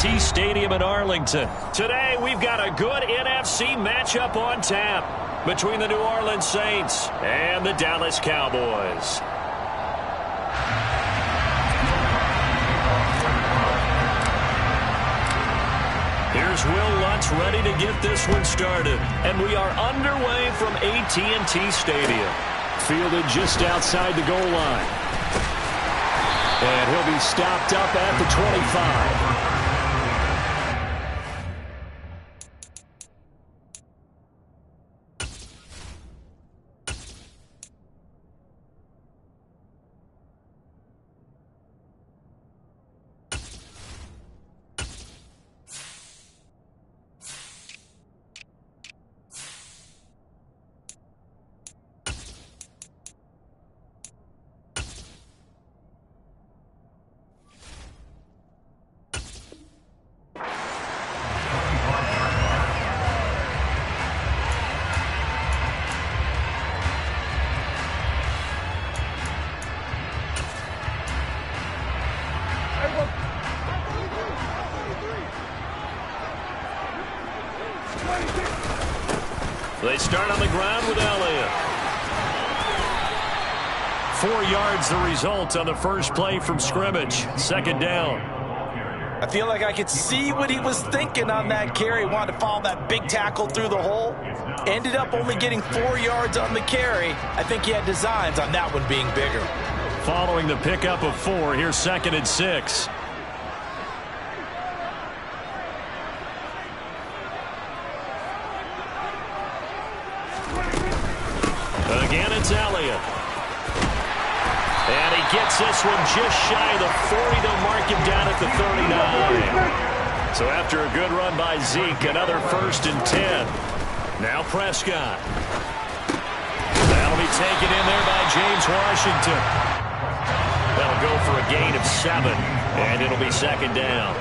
AT&T Stadium in Arlington. Today, we've got a good NFC matchup on tap between the New Orleans Saints and the Dallas Cowboys. Here's Will Lutz ready to get this one started. And we are underway from AT&T Stadium. Fielded just outside the goal line. And he'll be stopped up at the 25. They start on the ground with Elliott. 4 yards the result on the first play from scrimmage. Second down. I feel like I could see what he was thinking on that carry. Wanted to follow that big tackle through the hole. Ended up only getting 4 yards on the carry. I think he had designs on that one being bigger. Following the pickup of 4, here's 2nd and 6. Again, it's Elliott. And he gets this one just shy of the 40. They'll mark him down at the 39. So after a good run by Zeke, another 1st and 10. Now Prescott. That'll be taken in there by James Washington. That'll go for a gain of 7. And it'll be 2nd down.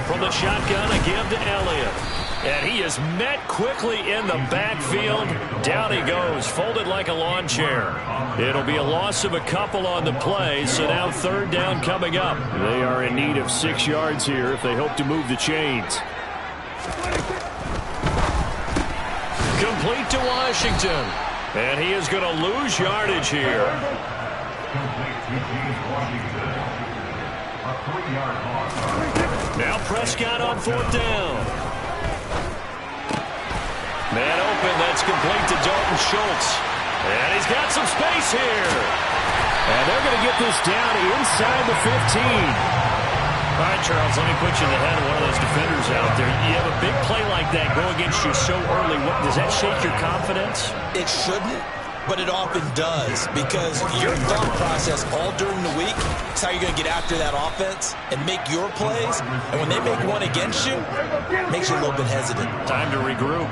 From the shotgun, a give to Elliott. And he is met quickly in the backfield. Down he goes, folded like a lawn chair. It'll be a loss of a couple on the play, so now 3rd down coming up. They are in need of 6 yards here if they hope to move the chains. Complete to Washington. And he is going to lose yardage here. Now Prescott on 4th down. Man open, that's complete to Dalton Schultz. And he's got some space here. And they're going to get this down inside the 15. All right, Charles, let me put you in the head of one of those defenders out there. You have a big play like that go against you so early. Does that shake your confidence? It shouldn't, but it often does, because your thought process all during the week is how you're going to get after that offense and make your plays. And when they make one against you, it makes you a little bit hesitant. Time to regroup.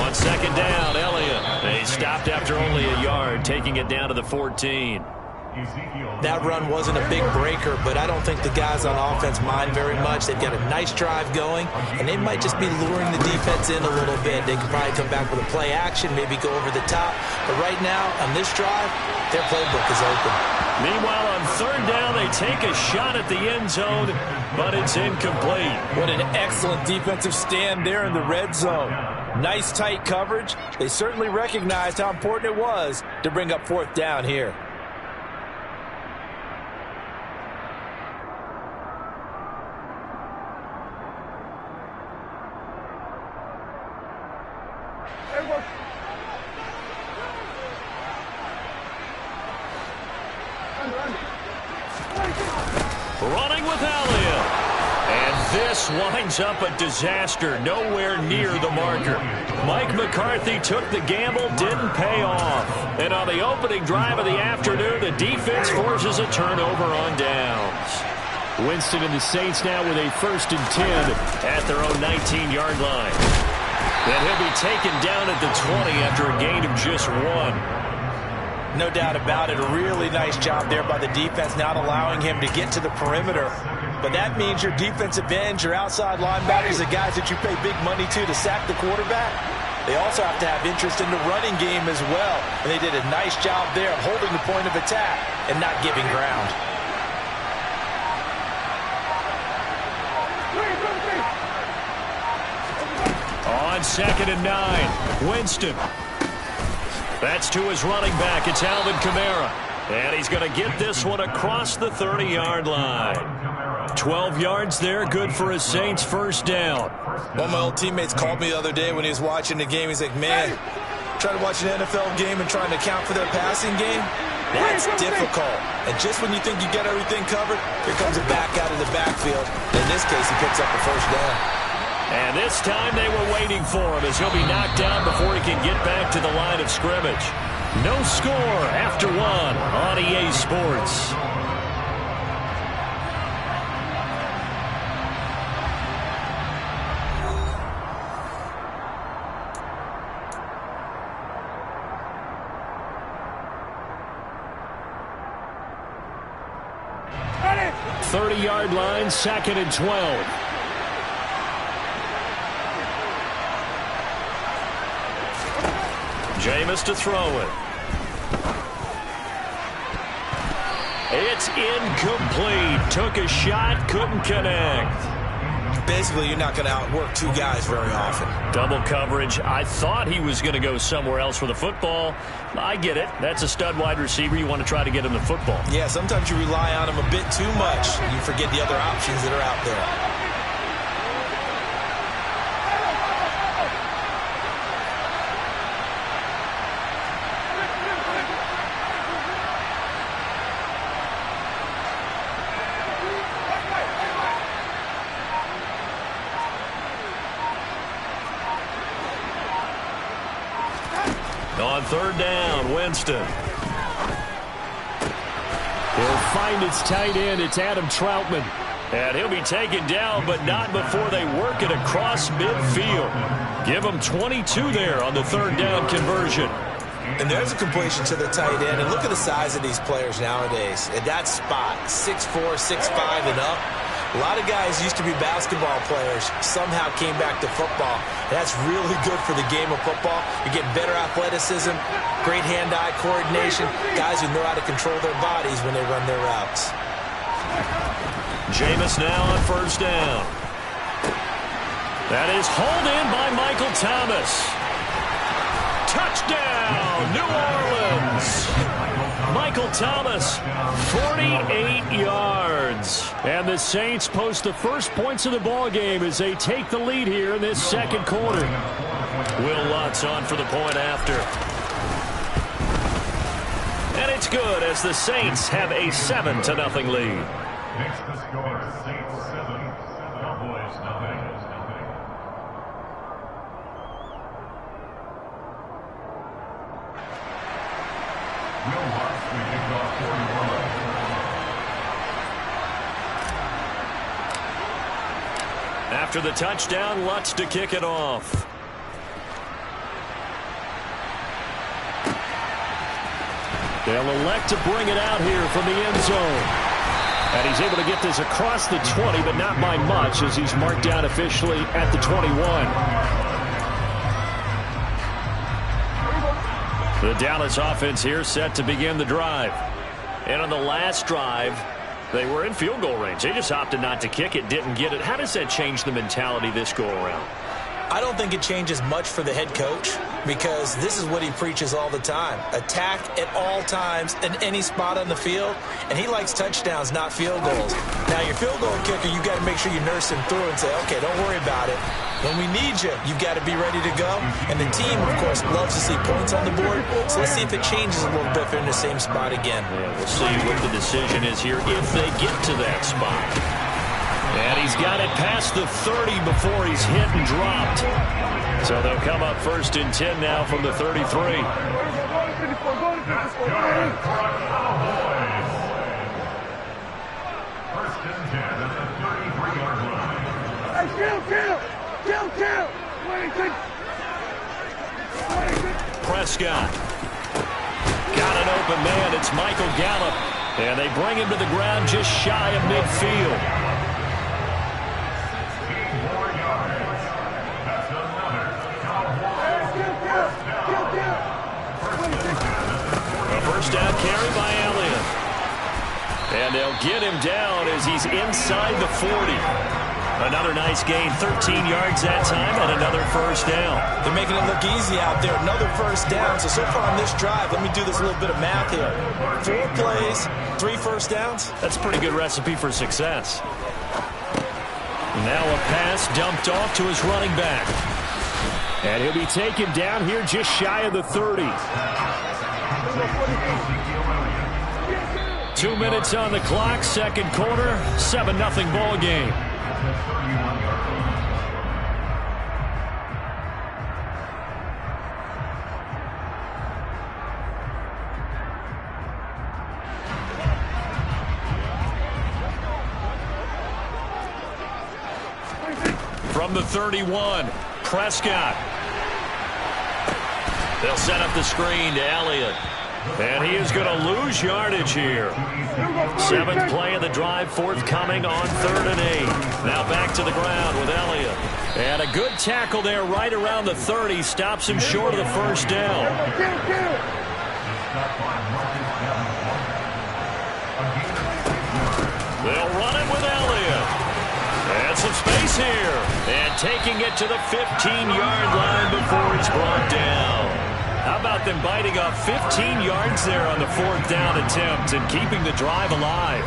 On 2nd down, Elliott. He stopped after only a yard, taking it down to the 14. That run wasn't a big breaker, but I don't think the guys on offense mind very much. They've got a nice drive going, and they might just be luring the defense in a little bit. They could probably come back with a play action, maybe go over the top. But right now, on this drive, their playbook is open. Meanwhile, on 3rd down, they take a shot at the end zone, but it's incomplete. What an excellent defensive stand there in the red zone. Nice tight coverage. They certainly recognized how important it was to bring up 4th down here. Running with Elliott. And this winds up a disaster. Nowhere near the marker. Mike McCarthy took the gamble, didn't pay off. And on the opening drive of the afternoon, the defense forces a turnover on downs. Winston and the Saints now with a 1st and 10 at their own 19-yard line. And he'll be taken down at the 20 after a gain of just 1. No doubt about it. A really nice job there by the defense, not allowing him to get to the perimeter. But that means your defensive ends, your outside linebackers, the guys that you pay big money to sack the quarterback, They also have to have interest in the running game as well. And they did a nice job there of holding the point of attack and not giving ground. On 2nd and 9, Winston. That's to his running back. It's Alvin Kamara. And he's going to get this one across the 30-yard line. 12 yards there, good for a Saints first down. One of my old teammates called me the other day when he was watching the game. He's like, man, trying to watch an NFL game and trying to account for their passing game, that's difficult. And just when you think you get everything covered, here comes a back out of the backfield. In this case, he picks up the first down. And this time they were waiting for him as he'll be knocked down before he can get back to the line of scrimmage. No score after 1 on EA Sports. Ready. 30-yard line, 2nd and 12. Jameis to throw it. It's incomplete. Took a shot, couldn't connect. Basically, you're not going to outwork two guys very often. Double coverage. I thought he was going to go somewhere else for the football. I get it. That's a stud wide receiver. You want to try to get him the football. Yeah, sometimes you rely on him a bit too much. You forget the other options that are out there. On 3rd down, Winston. He'll find its tight end. It's Adam Troutman. And he'll be taken down, but not before they work it across midfield. Give him 22 there on the 3rd down conversion. And there's a completion to the tight end. And look at the size of these players nowadays. At that spot, 6'4", 6'5", and up. A lot of guys used to be basketball players, somehow came back to football. That's really good for the game of football. You get better athleticism, great hand-eye coordination, guys who know how to control their bodies when they run their routes. Jameis now on 1st down. That is hauled in by Michael Thomas. Touchdown, New Orleans. Michael Thomas, 48 yards. And the Saints post the first points of the ball game as they take the lead here in this 2nd quarter. Will Lutz on for the point after. And it's good as the Saints have a 7-0 lead. Next to score, Saints 7, Cowboys nothing. After the touchdown, Lutz to kick it off. They'll elect to bring it out here from the end zone. And he's able to get this across the 20, but not by much as he's marked down officially at the 21. The Dallas offense here set to begin the drive. And on the last drive, they were in field goal range. They just opted not to kick it, didn't get it. How does that change the mentality this go around? I don't think it changes much for the head coach because this is what he preaches all the time. Attack at all times in any spot on the field, and he likes touchdowns, not field goals. Now, your field goal kicker, you got to make sure you nurse him through and say, okay, don't worry about it. When we need you, you've got to be ready to go. And the team, of course, loves to see points on the board. So let's see if it changes a little bit if they're in the same spot again. Yeah, we'll see what the decision is here if they get to that spot. And he's got it past the 30 before he's hit and dropped. So they'll come up 1st and 10 now from the 33. That's good for a Cowboys. 1st and 10 at the 33-yard line. Hey, kill! Prescott. Got an open man. It's Michael Gallup. And they bring him to the ground just shy of midfield. first down carry by Elliott. And they'll get him down as he's inside the 40. Another nice gain, 13 yards that time, and another first down. They're making it look easy out there. Another first down. So far on this drive, let me do this little bit of math here. 4 plays, 3 first downs. That's a pretty good recipe for success. Now a pass dumped off to his running back. And he'll be taken down here just shy of the 30. 2 minutes on the clock, second quarter, 7-0 ball game. From the 31, Prescott. They'll set up the screen to Elliott. And he is going to lose yardage here. 7th play of the drive, forthcoming on 3rd and 8. Now back to the ground with Elliott. And a good tackle there right around the 30. Stops him short of the first down. They'll run it with Elliott. And some space here. And taking it to the 15-yard line before it's brought down. How about them biting off 15 yards there on the 4th down attempt and keeping the drive alive?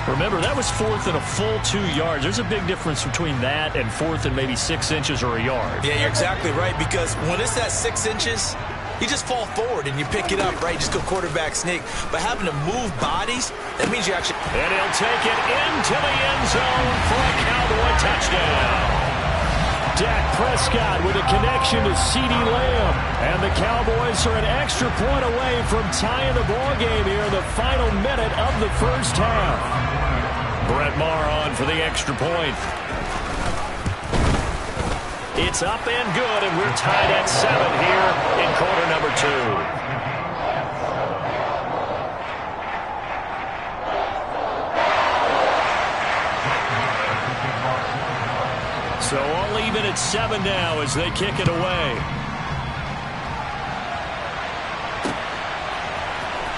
Remember, that was 4th and a full 2 yards. There's a big difference between that and 4th and maybe 6 inches or a yard. Yeah, you're exactly right, because when it's that 6 inches, you just fall forward and you pick it up, right? You just go quarterback sneak. But having to move bodies, that means you actually... And he'll take it into the end zone for a Cowboy touchdown. Dak Prescott with a connection to CeeDee Lamb. And the Cowboys are an extra point away from tying the ball game here in the final minute of the first half. Brett Maher on for the extra point. It's up and good, and we're tied at 7 here in quarter number 2. So all even at 7 now as they kick it away.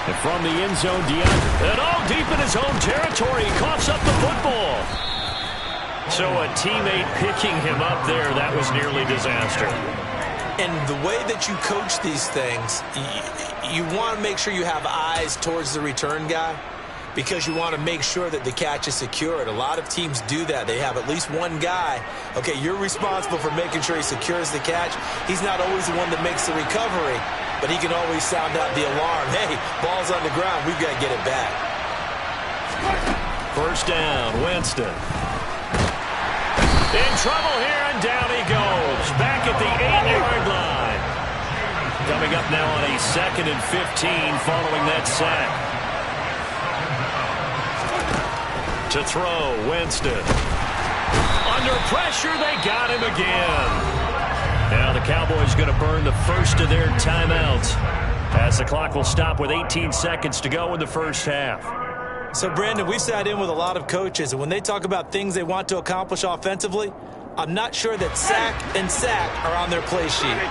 And from the end zone, DeAndre. And all deep in his own territory, he coughs up the football. So a teammate picking him up there, that was nearly disaster. And the way that you coach these things, you want to make sure you have eyes towards the return guy, because you want to make sure that the catch is secured. A lot of teams do that. They have at least one guy. Okay, you're responsible for making sure he secures the catch. He's not always the one that makes the recovery, but he can always sound out the alarm. Hey, ball's on the ground. We've got to get it back. First down, Winston. In trouble here, and down he goes. Back at the 8-yard line. Coming up now on a 2nd and 15 following that sack. To throw, Winston. Under pressure, they got him again. Now the Cowboys going to burn the first of their timeouts as the clock will stop with 18 seconds to go in the first half. So, Brandon, we've sat in with a lot of coaches, and when they talk about things they want to accomplish offensively, I'm not sure that sack and sack are on their play sheet.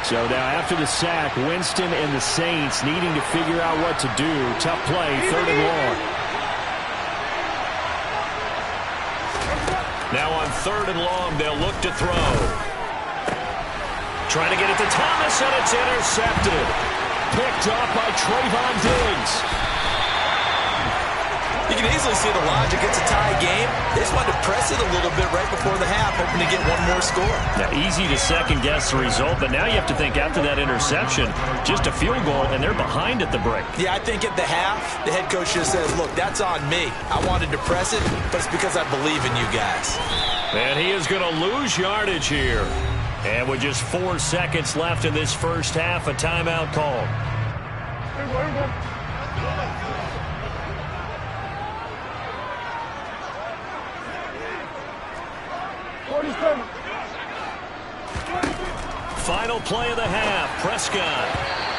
So now after the sack, Winston and the Saints needing to figure out what to do. Tough play, 3rd and long. Now on 3rd and long, they'll look to throw. Trying to get it to Thomas, and it's intercepted. Picked off by Trayvon Diggs. You can easily see the logic. It's a tie game. They just wanted to press it a little bit right before the half, hoping to get one more score. Now, easy to second-guess the result, but now you have to think after that interception, just a field goal, and they're behind at the break. Yeah, I think at the half, the head coach just says, look, that's on me. I wanted to press it, but it's because I believe in you guys. And he is going to lose yardage here. And with just 4 seconds left in this first half, a timeout call. Final play of the half, Prescott.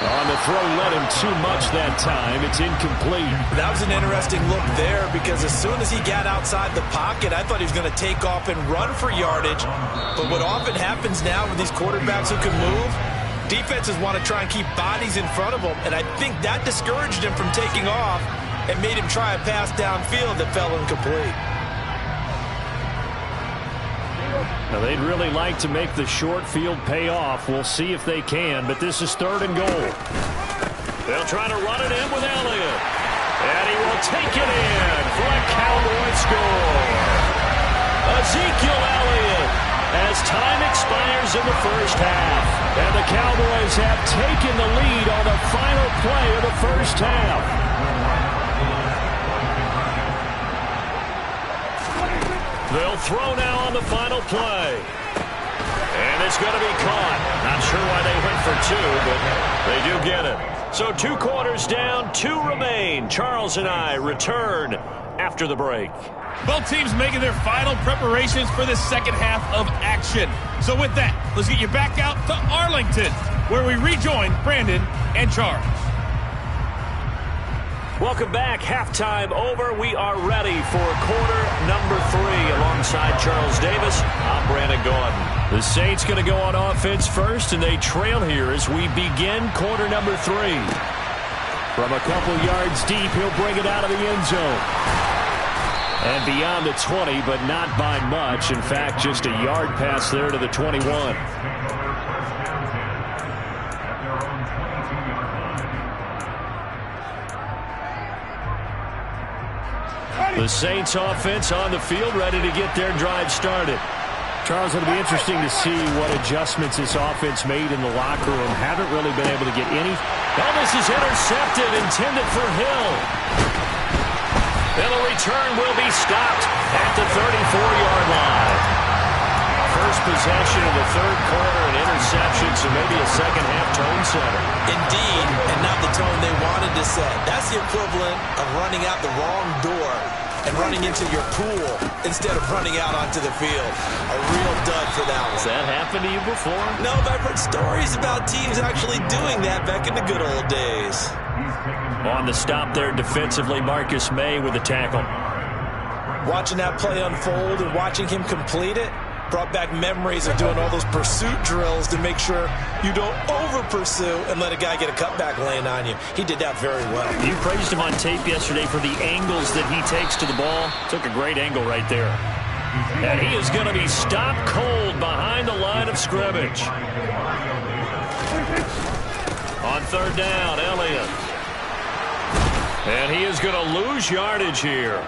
On the throw, led him too much that time. It's incomplete. That was an interesting look there, because as soon as he got outside the pocket, I thought he was going to take off and run for yardage. But what often happens now with these quarterbacks who can move, Defenses want to try and keep bodies in front of them, and I think that discouraged him from taking off and made him try a pass downfield that fell incomplete. Now, they'd really like to make the short field pay off. We'll see if they can, but this is 3rd and goal. They'll try to run it in with Elliott. And he will take it in for a Cowboy score. Ezekiel Elliott as time expires in the first half. And the Cowboys have taken the lead on the final play of the first half. They'll throw now on the final play. And it's going to be caught. Not sure why they went for 2, but they do get it. So 2 quarters down, 2 remain. Charles and I return after the break. Both teams making their final preparations for the second half of action. So with that, let's get you back out to Arlington, where we rejoin Brandon and Charles. Welcome back. Halftime over. We are ready for quarter number 3. Alongside Charles Davis, I'm Brandon Gordon. The Saints going to go on offense first, and they trail here as we begin quarter number 3. From a couple yards deep, he'll bring it out of the end zone. And beyond the 20, but not by much. In fact, just a yard pass there to the 21. The Saints offense on the field, ready to get their drive started. Charles, it'll be interesting to see what adjustments this offense made in the locker room. Haven't really been able to get any. Now this is intercepted, intended for Hill. And the return will be stopped at the 34-yard line. First possession of the 3rd quarter, an interception, so maybe a second-half tone setter. Indeed, and not the tone they wanted to set. That's the equivalent of running out the wrong door and running into your pool instead of running out onto the field. A real dud for that one. Has that happened to you before? No, but I've heard stories about teams actually doing that back in the good old days. On the stop there defensively, Marcus May with the tackle. Watching that play unfold and watching him complete it brought back memories of doing all those pursuit drills to make sure you don't over-pursue and let a guy get a cutback lane on you. He did that very well. You praised him on tape yesterday for the angles that he takes to the ball. Took a great angle right there. And he is going to be stopped cold behind the line of scrimmage. On 3rd down, Elliott. And he is going to lose yardage here.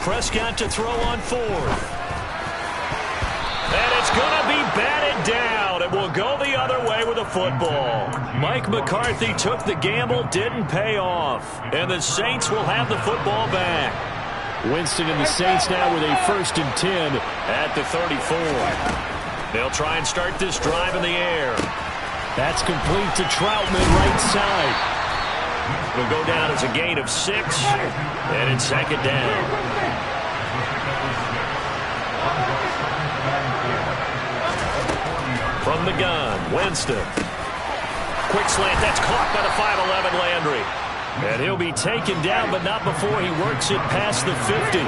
Prescott to throw on 4th. And it's going to be batted down. It will go the other way with a football. Mike McCarthy took the gamble, didn't pay off. And the Saints will have the football back. Winston and the Saints now with a 1st and 10 at the 34. They'll try and start this drive in the air. That's complete to Troutman, right side. It'll go down as a gain of 6, and it's 2nd down. From the gun, Winston. Quick slant, that's caught by the 5'11" Landry. And he'll be taken down, but not before he works it past the 50.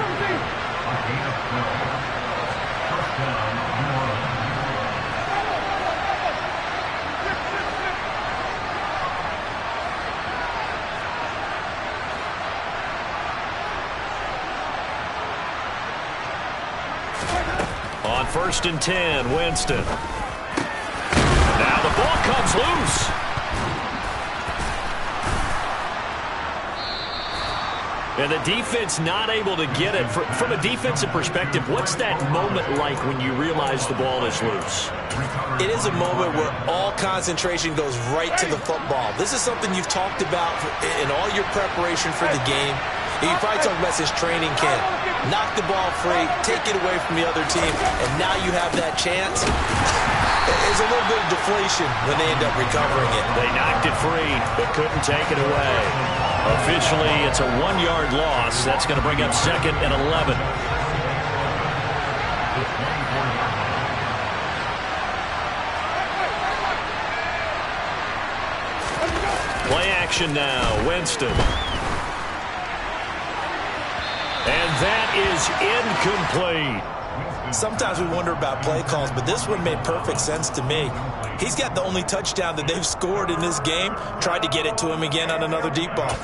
On 1st and 10, Winston. Now the ball comes loose. And the defense not able to get it. From a defensive perspective, what's that moment like when you realize the ball is loose? It is a moment where all concentration goes right to the football. This is something you've talked about in all your preparation for the game. You probably talked about this training camp. Knock the ball free, take it away from the other team, and now you have that chance. There's a little bit of deflation when they end up recovering it. They knocked it free, but couldn't take it away. Officially, it's a 1-yard loss. That's going to bring up 2nd and 11. action now. Winston. And that is incomplete. Sometimes we wonder about play calls, but this one made perfect sense to me. He's got the only touchdown that they've scored in this game. Tried to get it to him again on another deep ball.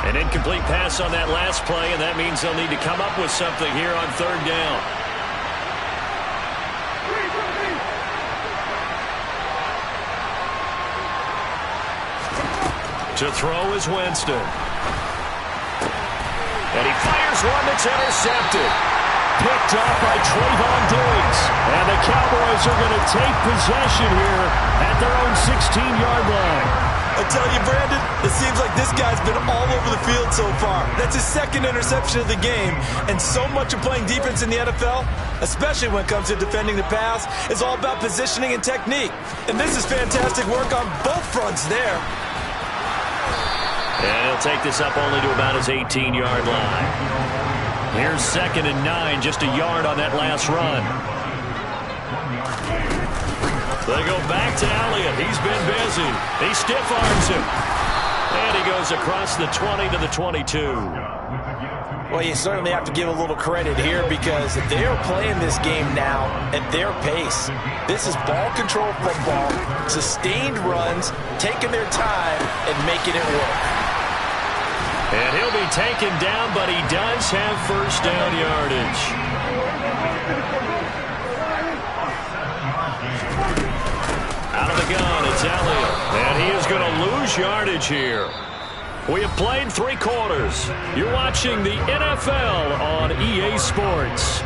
An incomplete pass on that last play, and that means they'll need to come up with something here on third down. To throw is Winston. And he fires one that's intercepted. Picked off by Trayvon Diggs. And the Cowboys are going to take possession here at their own 16-yard line. I tell you, Brandon, it seems like this guy's been all over the field so far. That's his second interception of the game. And so much of playing defense in the NFL, especially when it comes to defending the pass, is all about positioning and technique. And this is fantastic work on both fronts there. And he'll take this up only to about his 18-yard line. Here's 2nd and 9, just a yard on that last run. They go back to Elliott. He's been busy. He stiff arms him. And he goes across the 20 to the 22. Well, you certainly have to give a little credit here because they are playing this game now at their pace. This is ball control football, sustained runs, taking their time and making it work. And he'll be taken down, but he does have first down yardage. Out of the gun, it's Elliott. And he is going to lose yardage here. We have played 3 quarters. You're watching the NFL on EA Sports.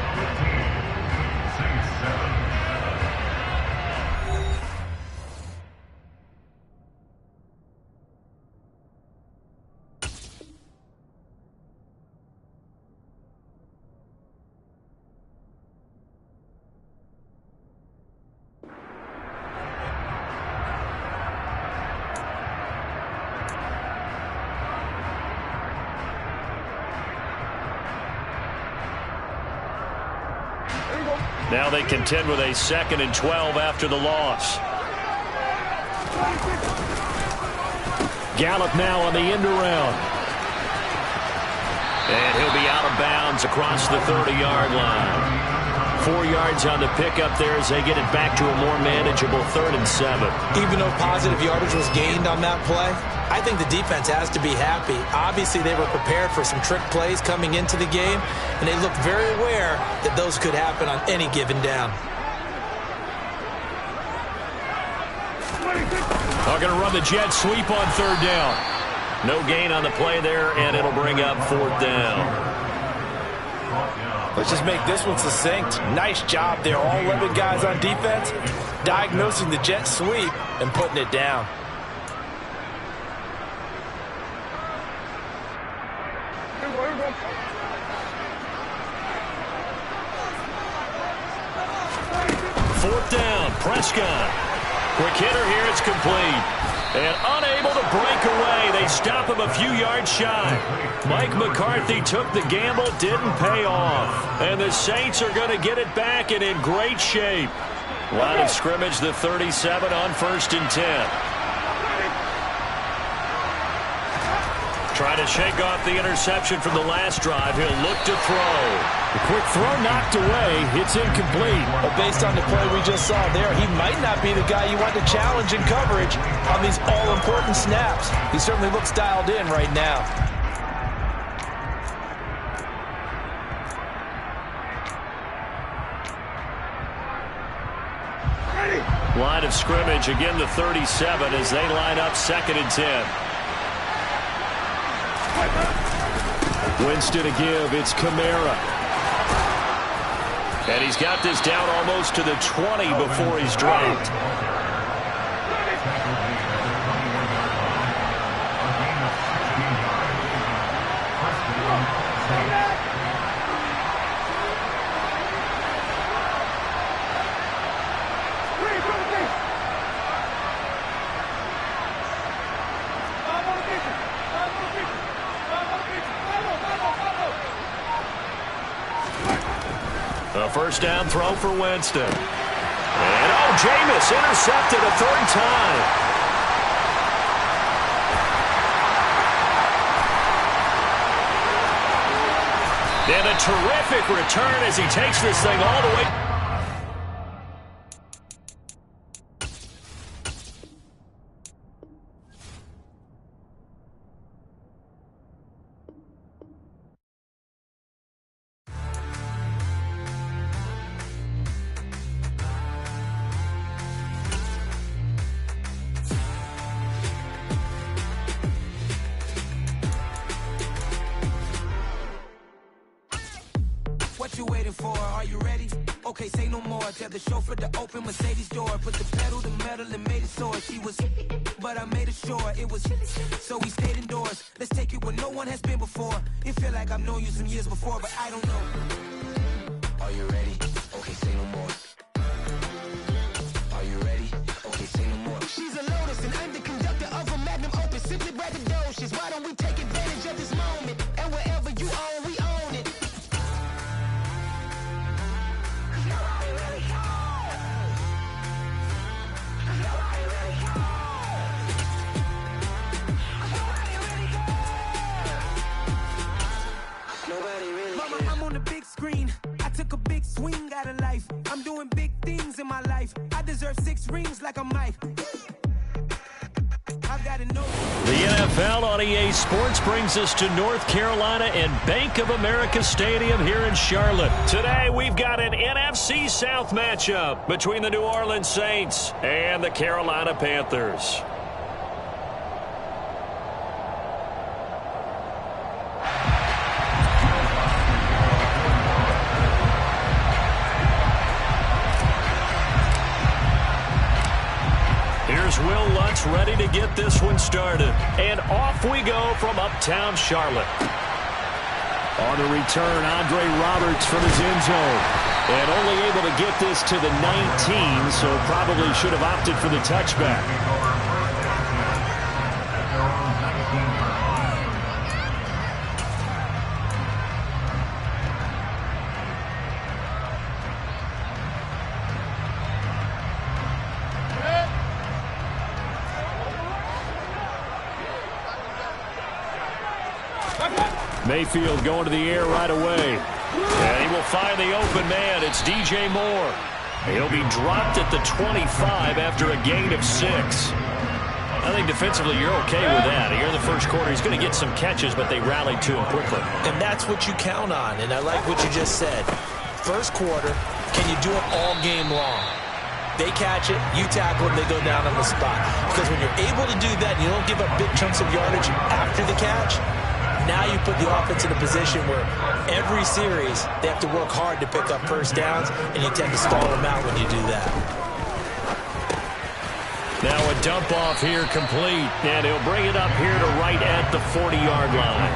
Now they contend with a 2nd and 12 after the loss. Gallup now on the end around. And he'll be out of bounds across the 30-yard line. 4 yards on the pickup there as they get it back to a more manageable 3rd and 7. Even though positive yardage was gained on that play, I think the defense has to be happy. Obviously, they were prepared for some trick plays coming into the game, and they looked very aware that those could happen on any given down. They're going to run the jet sweep on 3rd down. No gain on the play there, and it'll bring up 4th down. Let's just make this one succinct. Nice job there. All 11 guys on defense diagnosing the jet sweep and putting it down. Fourth down, Prescott. Quick hitter here, it's complete. And unable to break away. They stop him a few yards shy. Mike McCarthy took the gamble, didn't pay off. And the Saints are going to get it back and in great shape. Line of scrimmage, the 37 on 1st and 10. Trying to shake off the interception from the last drive. He'll look to throw. The quick throw knocked away. It's incomplete. Well, based on the play we just saw there, he might not be the guy you want to challenge in coverage on these all-important snaps. He certainly looks dialed in right now. Line of scrimmage, again the 37 as they line up 2nd and 10. Winston to give, it's Kamara. And he's got this down almost to the 20 before he's dropped. A first down throw for Winston. Jameis intercepted a third time. And a terrific return as he takes this thing all the way. What you waiting for? Are you ready? Okay, say no more. Tell the chauffeur to open Mercedes door. Put the pedal to metal and made it soar. She was, but I made it sure it was. So we stayed indoors. Let's take it where no one has been before. It feel like I've known you some years before, but I don't know. Are you ready? Okay, say no more. Are you ready? Okay, say no more. She's a Lotus and I'm the conductor of a magnum opus. Simply braggadocious. Why don't we take advantage of this moment? And wherever you own, we own it. Mama, I'm on the big screen. I took a big swing out of life. I'm doing big things in my life. I deserve 6 rings like a Mike. I've got to know. The NFL on EA Sports brings us to North Carolina and Bank of America Stadium here in Charlotte. Today we've got an NFC South matchup between the New Orleans Saints and the Carolina Panthers. Here's Will Lutz ready to get this one started. And off we go from uptown Charlotte. On the return, Andre Roberts from his end zone. And only able to get this to the 19, so probably should have opted for the touchback. Mayfield going to the air right away. And he will find the open man. It's DJ Moore. He'll be dropped at the 25 after a gain of 6. I think defensively you're okay with that. Here in the first quarter, he's going to get some catches, but they rallied to him quickly. And that's what you count on, and I like what you just said. First quarter, can you do it all game long? They catch it, you tackle them, they go down on the spot. Because when you're able to do that and you don't give up big chunks of yardage after the catch, now you put the offense in a position where every series they have to work hard to pick up first downs, and you tend to stall them out when you do that. Now a dump off here complete, and he'll bring it up here to right at the 40-yard line.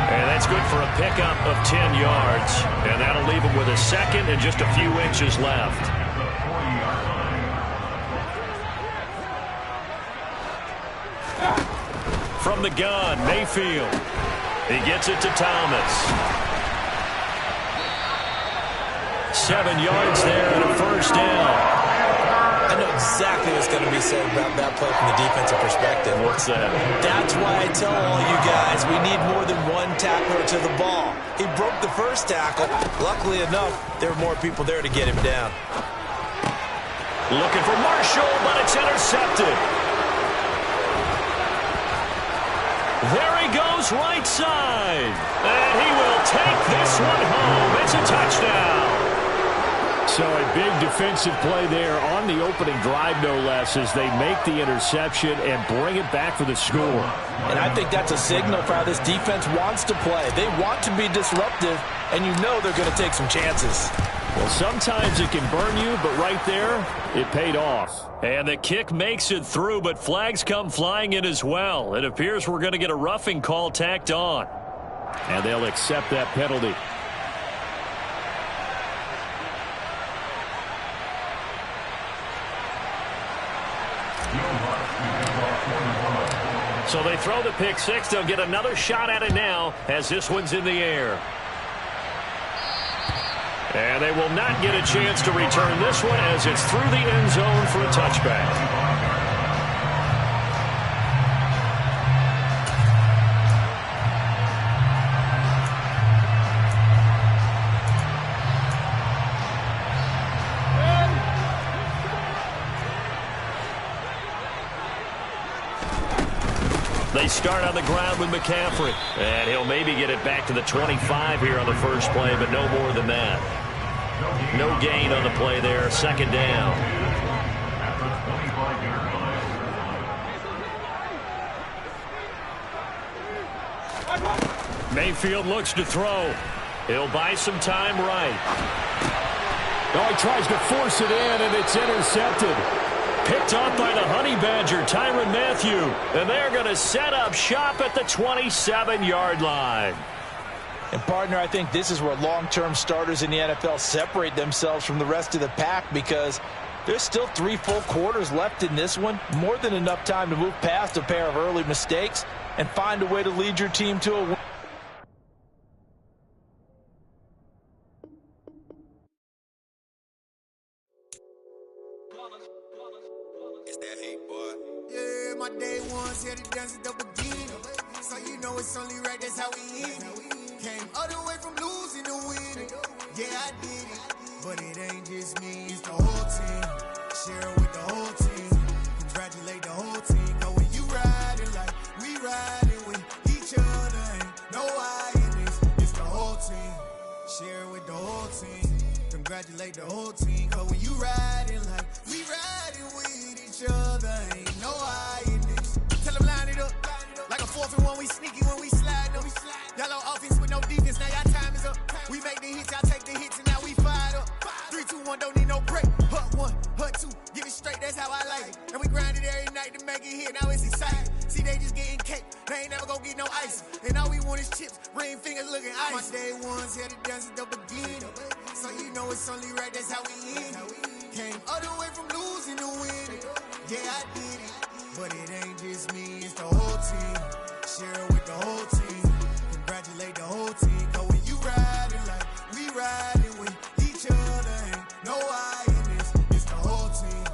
And that's good for a pickup of 10 yards. And that'll leave him with a second and just a few inches left. From the gun, Mayfield. He gets it to Thomas. 7 yards there and a first down. I know exactly what's going to be said about that play from the defensive perspective. What's that? That's why I tell all you guys we need more than one tackler to the ball. He broke the first tackle. Luckily enough, there were more people there to get him down. Looking for Marshall, but it's intercepted. There he goes right side. And he will take this one home. It's a touchdown. So a big defensive play there on the opening drive, no less, as they make the interception and bring it back for the score. And I think that's a signal for how this defense wants to play. They want to be disruptive, and you know they're going to take some chances. Well, sometimes it can burn you, but right there, it paid off. And the kick makes it through, but flags come flying in as well. It appears we're going to get a roughing call tacked on. And they'll accept that penalty. So they throw the pick six. They'll get another shot at it now as this one's in the air. And they will not get a chance to return this one as it's through the end zone for a touchback. They start on the ground with McCaffrey. And he'll maybe get it back to the 25 here on the first play, but no more than that. No gain on the play there. Second down. Mayfield looks to throw. He'll buy some time right. Oh, he tries to force it in, and it's intercepted. Picked off by the Honey Badger, Tyrann Mathieu. And they're going to set up shop at the 27-yard line. And, partner, I think this is where long-term starters in the NFL separate themselves from the rest of the pack because there's still 3 full quarters left in this one. More than enough time to move past a pair of early mistakes and find a way to lead your team to a win. My day one's here to dance at the beginning. So you know it's only right, that's how we end it. Came all the way from losing to winning. Yeah, I did it. But it ain't just me, it's the whole team. Share it with the whole team. Congratulate the whole team. Cause when you riding like we riding with each other, ain't no I in this. It's the whole team. Share it with the whole team. Congratulate the whole team. Cause when you riding like we riding with each other, ain't no I in this. Tell them line it up. Like a 4th and 1, we sneaky when we slide them. Yellow offense with no defense, now y'all time is up. We make the hits, y'all take the hits, and now we fired up. 3, 2, 1, don't need no break. Hut 1, hut 2, give it straight, that's how I like it. And we grind it every night to make it hit, now it's exciting. See, they just getting cake, they ain't never gonna get no ice. And all we want is chips, ring fingers looking ice. My day one's here to dance at the beginning. So you know it's only right, that's how we end it. Came all the way from losing to winning. Yeah, I did it. But it ain't just me, it's the whole team. Share it with the whole team. Congratulate the whole team. Cause when you riding like we riding with each other, ain't no I in this. It's the whole team.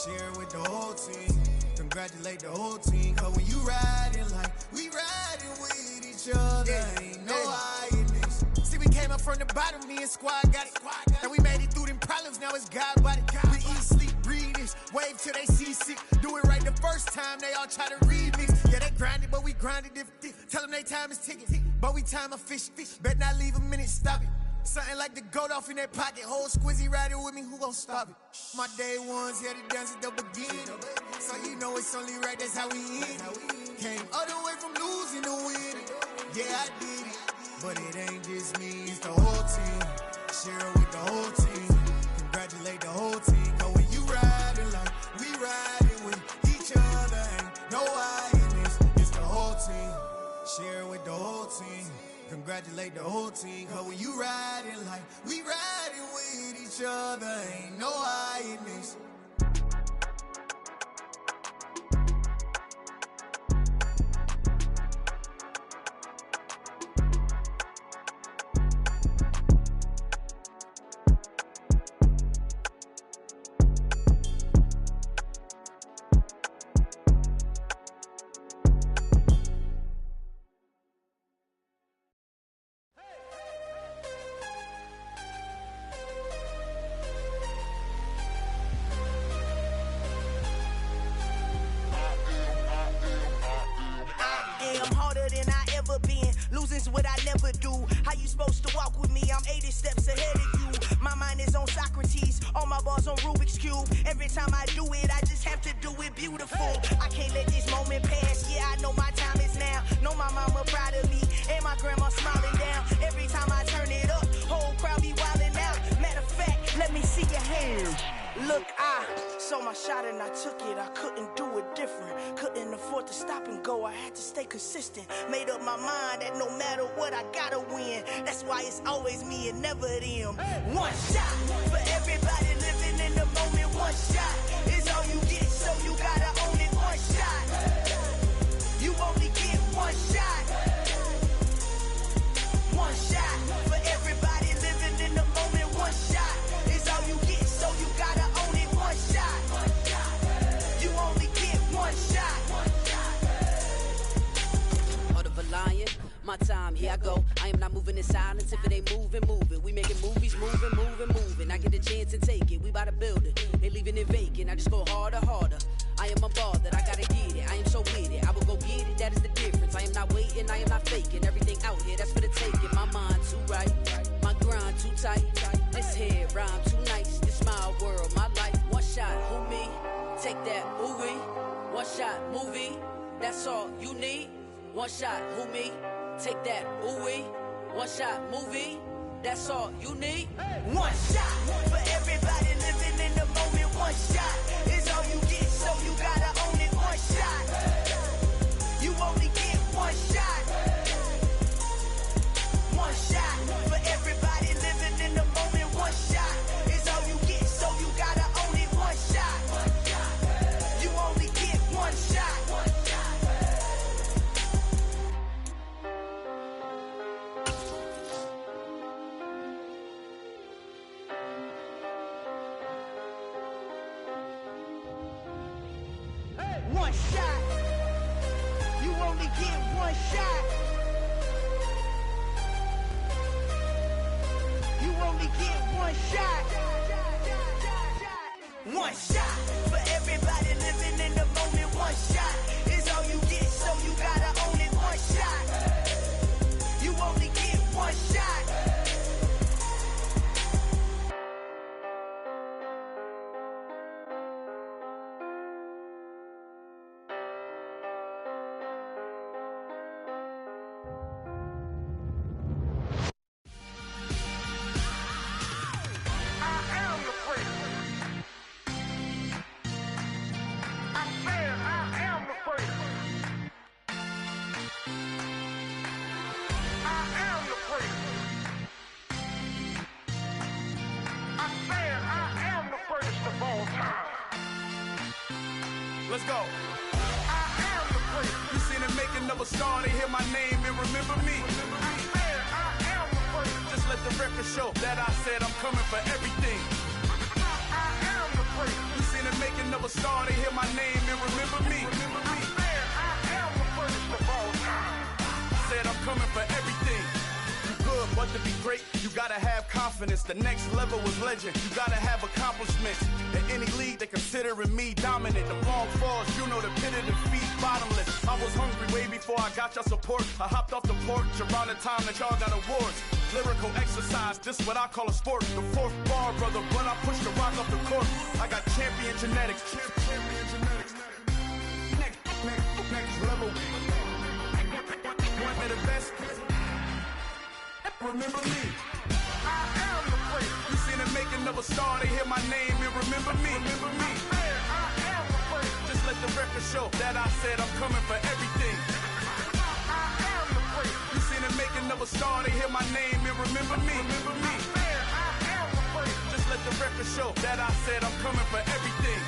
Share it with the whole team. Congratulate the whole team. Cause when you riding like we riding with each other, ain't no I in this. See, we came up from the bottom, me and squad got it. And we made it through them problems, now it's God body. We eat, sleep, breathe this. Wave till they see sick. Do it right the first time, they all try to remix. Yeah, they grinded, but we grinded different. Tell them they time is ticking, but we time a fish. Bet not leave a minute, stop it. Something like the goat off in their pocket. Whole squizzy riding with me, who gon' stop it? My day one's here to dance at the beginning. So you know it's only right, that's how we end it. Came all the way from losing to winning. Yeah, I did it. But it ain't just me, it's the whole team. Share it with the whole team. Congratulate the whole team. Cause when you riding like we riding with each other, ain't no I in this. It's the whole team. Share it with the whole team. Congratulate the whole team. Cause when you riding like we riding with each other, ain't no I in this. What I never do. How you supposed to walk with me? I'm 80 steps ahead of you. My mind is on Socrates, all my balls on Rubik's Cube. Every time I do it, I just have to do it beautiful. I can't let this moment pass. Yeah, I know my time is now. Know my mama proud of me, and my grandma smiling down. Every time I turn it up, whole crowd be wilding out. Matter of fact, let me see your hands. Look, I saw my shot and I took it. I couldn't do it different. Couldn't afford to stop and go. I had to stay consistent. Made up my mind that no matter what, I gotta win. That's why it's always me and never them. One shot for everybody living in the moment. One shot is all you get, so you gotta own it. One shot. You only get one shot. One shot for everybody living in the moment. One one time, here I go. I am not moving in silence. If it ain't moving, move it. We making movies, moving. I get a chance and take it. We bout to build it. They leaving it vacant. I just go harder. I am unbothered. I gotta get it. I am so with it. I will go get it. That is the difference. I am not waiting. I am not faking. Everything out here, that's for the taking. My mind too right. My grind too tight. This head rhyme too nice. This my world, my life. One shot, who me? Take that, ooh-wee. One shot, movie. That's all you need. One shot, who me? Take that, ooh-wee. One shot, movie. That's all you need. One shot for everybody living in the moment. One shot is all you get, so you gotta own it. One shot. You only get one shot. One shot for everybody living in the moment. One shot is all you get, so you gotta own it. One shot. You only get one shot. One shot. You only get one shot. You only get one shot. One shot for everybody living in the moment. One shot is all you get, so you gotta own it. One shot. You only get one shot. Let's go. I am the prince. You seen the making of a star, they hear my name and remember me. I am the prince. Just let the record show that I said I'm coming for everything. I am the prince. You seen the making of a star, they hear my name and remember me. I am the prince of all time. Said I'm coming for everything. You good, but to be great, you gotta have confidence. The next level was legend. You gotta have accomplishments. In any league, they considering me dominant. The long falls, you know the pit of defeat, bottomless. I was hungry way before I got your support. I hopped off the porch around the time that y'all got awards. Lyrical exercise, this what I call a sport. The fourth bar, brother, when I push the rock off the court. I got champion genetics. Next level. One of the best. Remember me. I am the prince. You seen the making of a star, they hear my name and remember me. I am the prince. Just let the record show that I said I'm coming for everything. I am the prince. You seen the making of a star, they hear my name and remember me. I am the prince. Just let the record show that I said I'm coming for everything.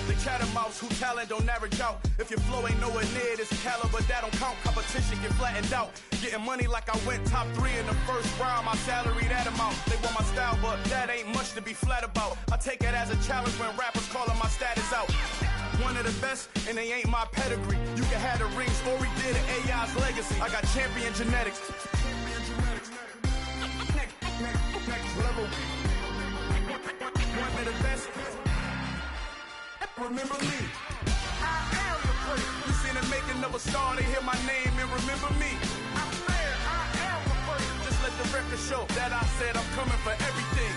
The catamounts who talent don't average out. If your flow ain't nowhere near this caliber, that don't count. Competition get flattened out. Getting money like I went top 3 in the first round. My salary that amount. They want my style, but that ain't much to be flat about. I take it as a challenge when rappers calling my status out. One of the best, and they ain't my pedigree. You can have the rings, or we did it, AI's legacy. I got champion genetics. Next level. One of the best. Remember me. I am the prince. You seen the making of a star, they hear my name and remember me. I am the prince. Just let the record show that I said I'm coming for everything.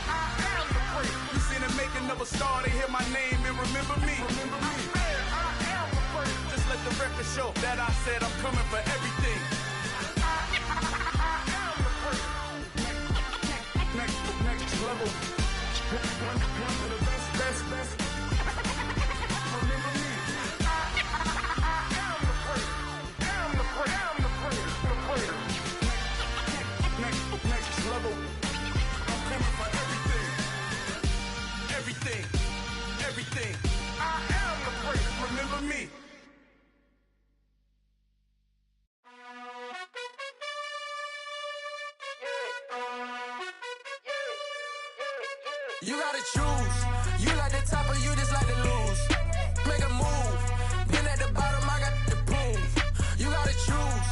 I am the prince. You seen the making of a star, they hear my name and remember me. I am the prince. Just let the record show that I said I'm coming for everything. I am the prince. Next level. One of the best. Remember me. I am the prince. I'm the prince. Next level. I'm coming for everything. I am the prince. Remember me. You gotta choose. You like the top or you just like to lose. Make a move. Been at the bottom, I got the proof. You gotta choose.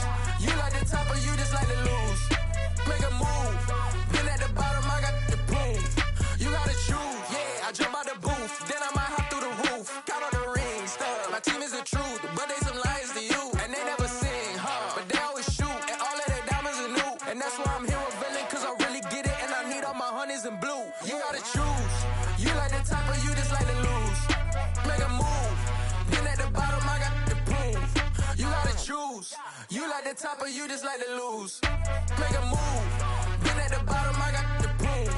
choose. You like the top or you just like to lose. Make a move. Been at the bottom, I got the proof.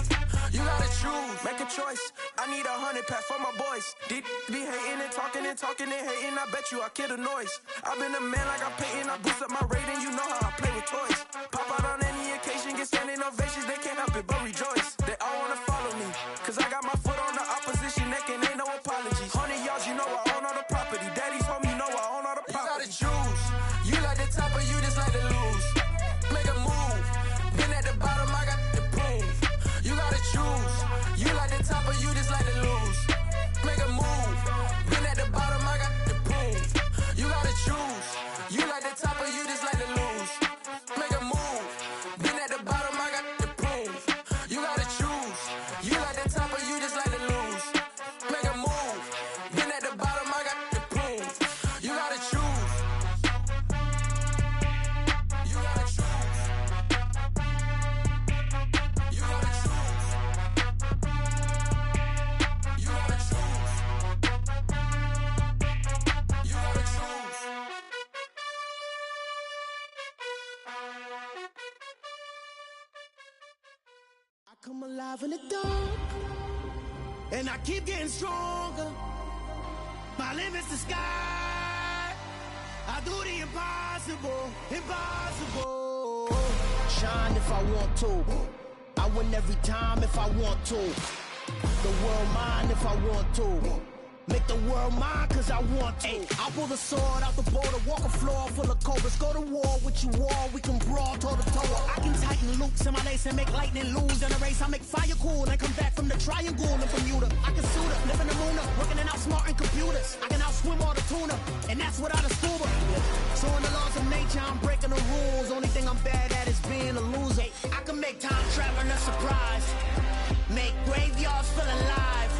You gotta choose. Make a choice. I need 100 pack for my boys. Deep be hating and talking and hating. I bet you I kill the noise. I've been a man like I'm Peyton. I boost up my rating. You know how I play with toys. Pop out on any occasion, get standing ovations. They can't help it but rejoice. They all wanna follow me, cause I got my foot on the opposition neck and ain't no apologies. 100 yards, you know I own all the property. Daddy's home, you know I own all the property. You gotta choose. You like the top or you just like to lose. Make a move. Been at the bottom, I got the proof. You gotta choose. You like the top or you just like to lose. Make a move. Been at the bottom, I got the proof. You gotta choose. You like the top or you just like to lose. Make a move. Been at the bottom, I got the proof. You gotta choose. You like the top or you just like to lose. Make a move. Been at the bottom, I got the proof. You gotta choose. You gotta choose. You gotta choose. You gotta choose. You gotta choose. I come alive in the dark, and I keep getting stronger. My limit's the sky. I do the impossible, impossible. Shine if I want to. I win every time if I want to. The world mine if I want to. Make the world mine cause I want to. Ay, I'll pull the sword out the border, walk a floor full of cobras. Go to war with you all, we can brawl toe to toe. I can tighten loops in my lace and make lightning lose. In a race I make fire cool and come back from the triangle in Bermuda. I can suit up, live in the moon up, working and outsmarting computers. I can outswim all the tuna, and that's without a scuba. So in the laws of nature I'm breaking the rules. Only thing I'm bad at is being a loser. I can make time traveling a surprise, make graveyards feel alive,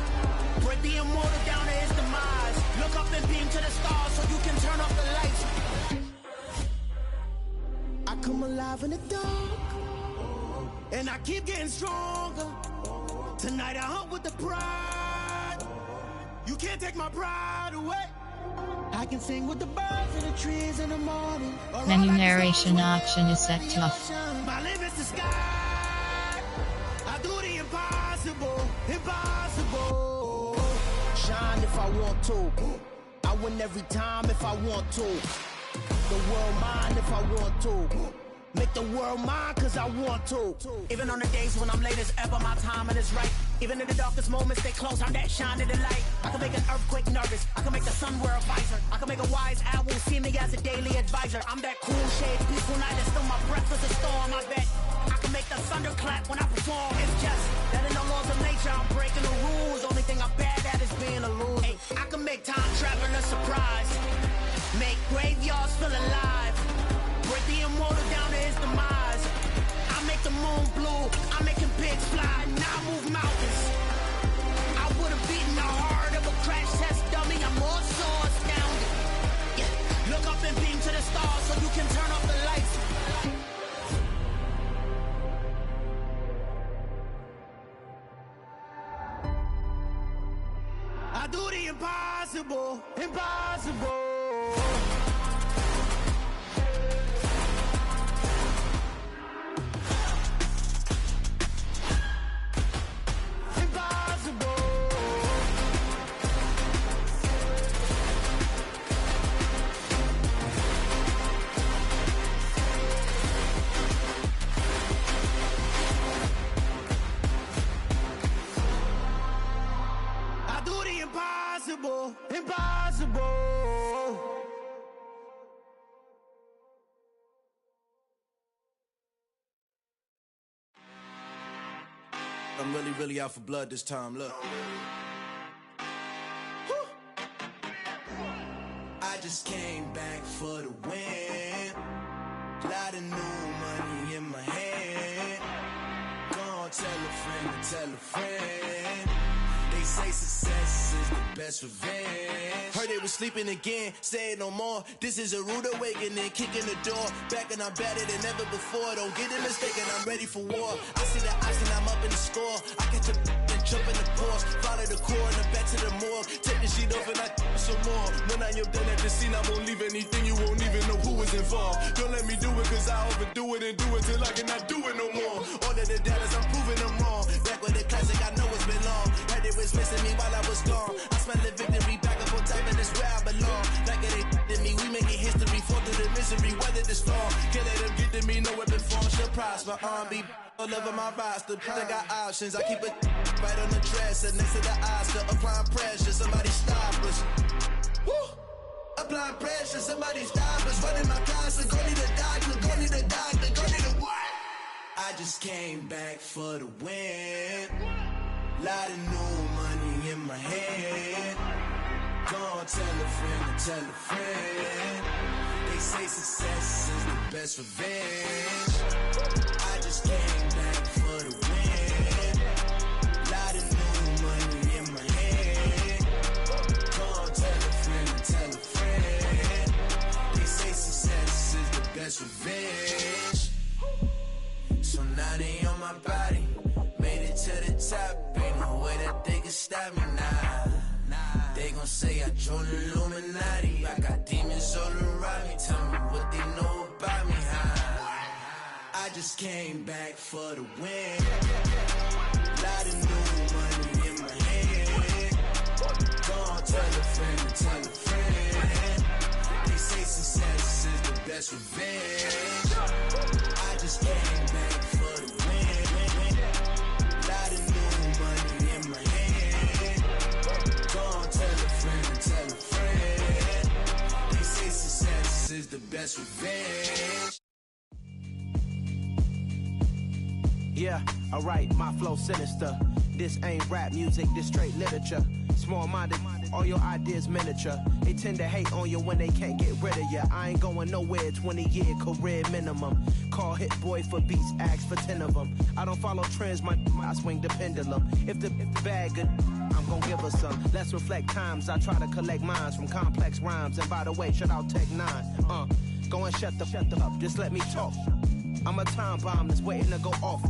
break the immortal down to his demise. Look up and beam to the stars so you can turn off the lights. I come alive in the dark, and I keep getting stronger. Tonight I hunt with the pride. You can't take my pride away. I can sing with the birds and the trees in the morning. Menu narration option is set tough. My limit's the sky. I do the impossible, impossible. Shine if I want to. I win every time if I want to. The world mine if I want to. Make the world mine cause I want to. Even on the days when I'm late as ever, my timing is right. Even in the darkest moments, stay close, I'm that shine in the light. I can make an earthquake nervous, I can make the sun wear a visor. I can make a wise owl see me as a daily advisor. I'm that cool shade, peaceful night, and still my breath is a storm, I bet. I can make the thunder clap when I perform. It's just that in the laws of nature, I'm breaking the rules. Only thing I'm bad at is being a loser. Ay, I can make time traveling a surprise, make graveyards feel alive, break the immortal down to his demise. I make the moon blue, I'm making pigs fly, now I move mountains. I would have beaten the heart of a crash test dummy. I'm more so astounded. Yeah. Look up and beam to the stars so you can turn off the lights. I do the impossible, impossible. Impossible, impossible. I'm really out for blood this time, look. I just came back for the win. Lot of new money in my hand. Gonna tell a friend to tell a friend. They say success is the best revenge. Heard they was sleeping again, say it no more. This is a rude awakening, kicking the door. Back and I'm better than ever before. Don't get it mistaken, I'm ready for war. I see the ice and I'm up in the score. I catch a and Jump in the Porsche, follow the coroner back to the morgue. Take the sheet off and I some more. When I am done at the scene, I won't leave anything. You won't even know who was involved. Don't let me do it, cause I overdo it and do it till I cannot do it no more. All of the doubters, I'm proving them wrong. Back with the classic, I know it's been long. Heard it was missing me while I was gone. I smell the victory back up on top, and it's where I belong. Like it ain't to me, we making history. Fall through the misery, weather the storm. Can't let them get to me, no weapon form should prosper. R&B all over my roster. I got options, I keep it right on the dresser. Next to the Oscar, applying pressure. Somebody stop us. Woo! Applying pressure, somebody stop us. Running my closet, go need a doctor, go need a doctor, go need a what? I just came back for the win. Lot of new money in my hand. Go on, tell a friend and tell a friend. They say success is the best revenge. I just came back for the win. Lot of new money in my hand. Go on, tell a friend and tell a friend. They say success is the best revenge. So now they on my body. Made it to the top. Ain't no way that they can stop me now. They gon' say I joined the Illuminati. I got demons all around me. Tell me what they know about me, huh? I just came back for the win. Lot of new money in my hand. Go on, tell a friend and tell a friend. They say success is the best revenge. I just came back for the win. Lot of new money in my hand. Go on, tell a friend and tell a friend. They say success is the best revenge. Yeah, alright, my flow sinister. This ain't rap music, this straight literature. Small-minded, all your ideas miniature. They tend to hate on you when they can't get rid of you. I ain't going nowhere, 20-year career minimum. Call Hit Boy for beats, ask for 10 of them. I don't follow trends, I swing the pendulum. If the bag good, I'm gon' give her some. Let's reflect times, I try to collect minds from complex rhymes. And by the way, shout out Tech 9. Go and shut the up, just let me talk. I'm a time bomb that's waiting to go off.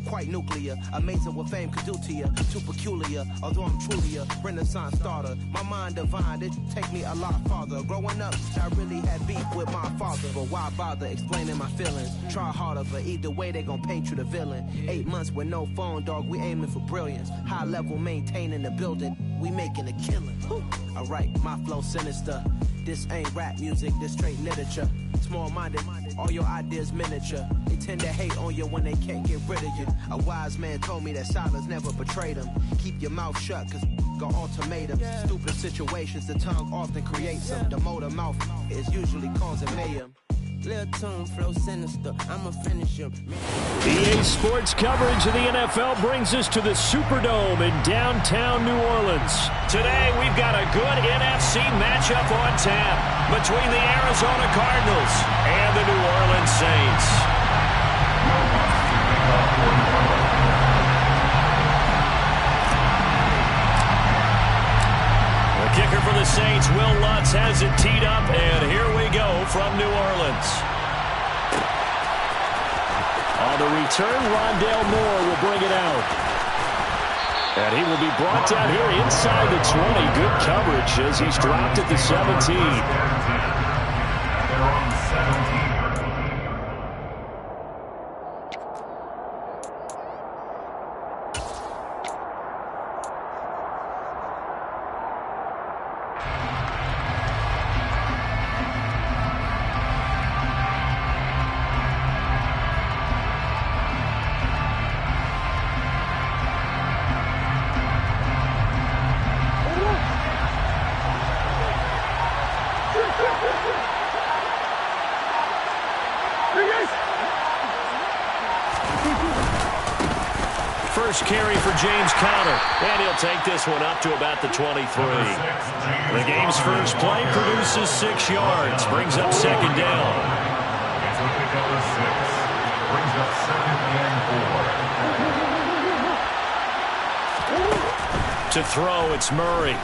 Quite nuclear, amazing what fame could do to you. Too peculiar, although I'm truly a renaissance starter. My mind divine, it take me a lot farther. Growing up, I really had beef with my father. But why bother explaining my feelings? Try harder, but either way they gon' paint you the villain. 8 months with no phone, dog, we aiming for brilliance. High level maintaining the building, we making a killing. Alright, my flow sinister. This ain't rap music, this straight literature. Small-minded, all your ideas miniature. They tend to hate on you when they can't get rid of you. A wise man told me that silence never betrayed him. Keep your mouth shut, cause got ultimatums. Stupid situations, the tongue often creates them. The motor mouth is usually causing mayhem. Lil Tune, flow sinister, I'ma finish him. EA Sports coverage of the NFL brings us to the Superdome in downtown New Orleans. Today, we've got a good NFC matchup on tap between the Arizona Cardinals and the New Orleans Saints. The kicker for the Saints, Will Lutz, has it teed up, and here we go from New Orleans. On the return, Rondale Moore will bring it out. And he will be brought down here inside the 20. Good coverage as he's dropped at the 17. They're on 17. First carry for James Conner, and he'll take this one up to about the 23. The game's first play produces 6 yards, brings up second down. It's a pickup of 6, brings up 2nd and 4. To throw, it's Murray.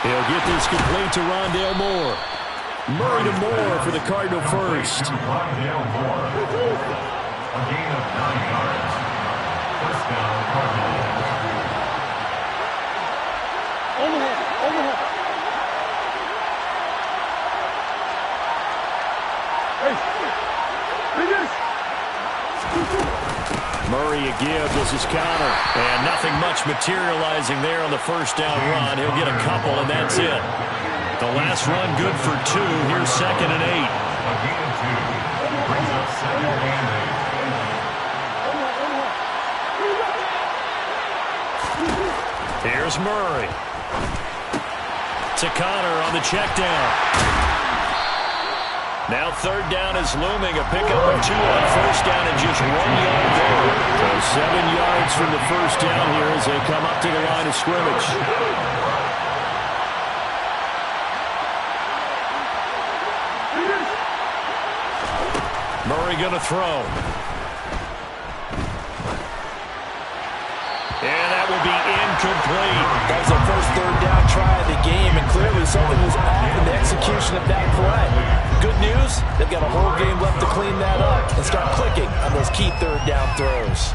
He'll get this complete to Rondale Moore. Murray to Moore for the Cardinal first. Rondale Moore. A gain of 9 yards. First down, Cardinals. Murray a give. This is Connor. And nothing much materializing there on the first down run. He'll get a couple, and that's it. The last run good for 2. Here's 2nd and 8. Again, 2. Brings up 2nd and 8. Here's Murray. To Connor on the check down. Now 3rd down is looming. A pickup of 2 on first down and just 1 yard there. So 7 yards from the first down here as they come up to the line of scrimmage. Murray going to throw. And that will be incomplete. That was their first 3rd down try of the game, and clearly something was off in the execution of that play. Good news, they've got a whole game left to clean that up and start clicking on those key 3rd down throws.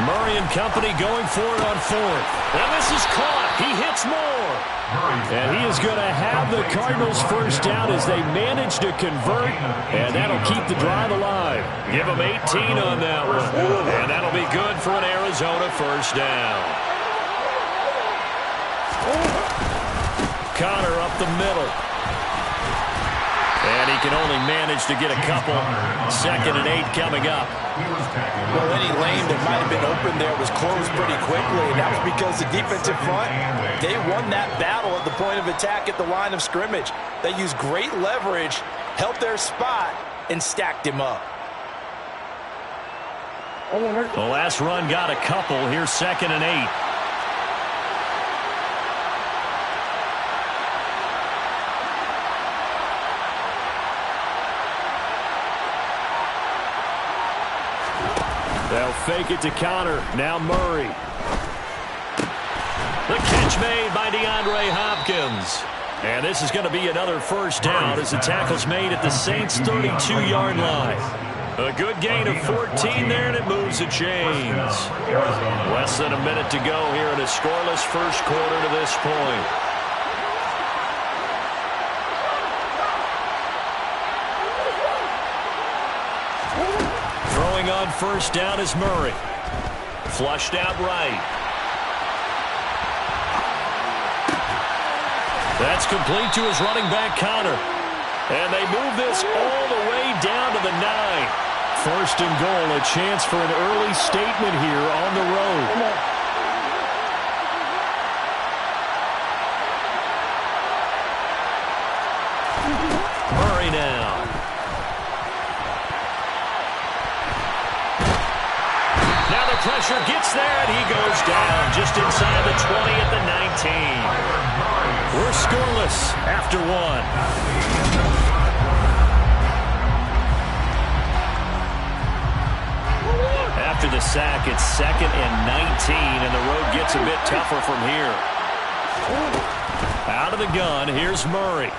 Murray and company going for it on 4th. And this is caught. He hits more. And he is going to have the Cardinals first down as they manage to convert. And that'll keep the drive alive. Give them 18 on that one. And that'll be good for an Arizona first down. Connor up the middle. And he can only manage to get a couple. 2nd and 8 coming up. Well, any lane that might have been open there was closed pretty quickly, and that was because the defensive front, they won that battle at the point of attack at the line of scrimmage. They used great leverage, held their spot, and stacked him up. The last run got a couple. Here's 2nd and 8. They'll fake it to Connor. Now Murray. The catch made by DeAndre Hopkins. And this is going to be another first down as the tackle's made at the Saints' 32-yard line. A good gain of 14 there, and it moves the chains. Less than a minute to go here in a scoreless first quarter to this point. Throwing on first down is Murray. Flushed out right. That's complete to his running back, Connor. And they move this all the way down to the 9. First and goal, a chance for an early statement here on the road. Murray now. Now the pressure gets there, and he goes down just inside the 20 at the 19. We're scoreless after 1. After the sack, it's 2nd and 19, and the road gets a bit tougher from here. Out of the gun, here's Murray.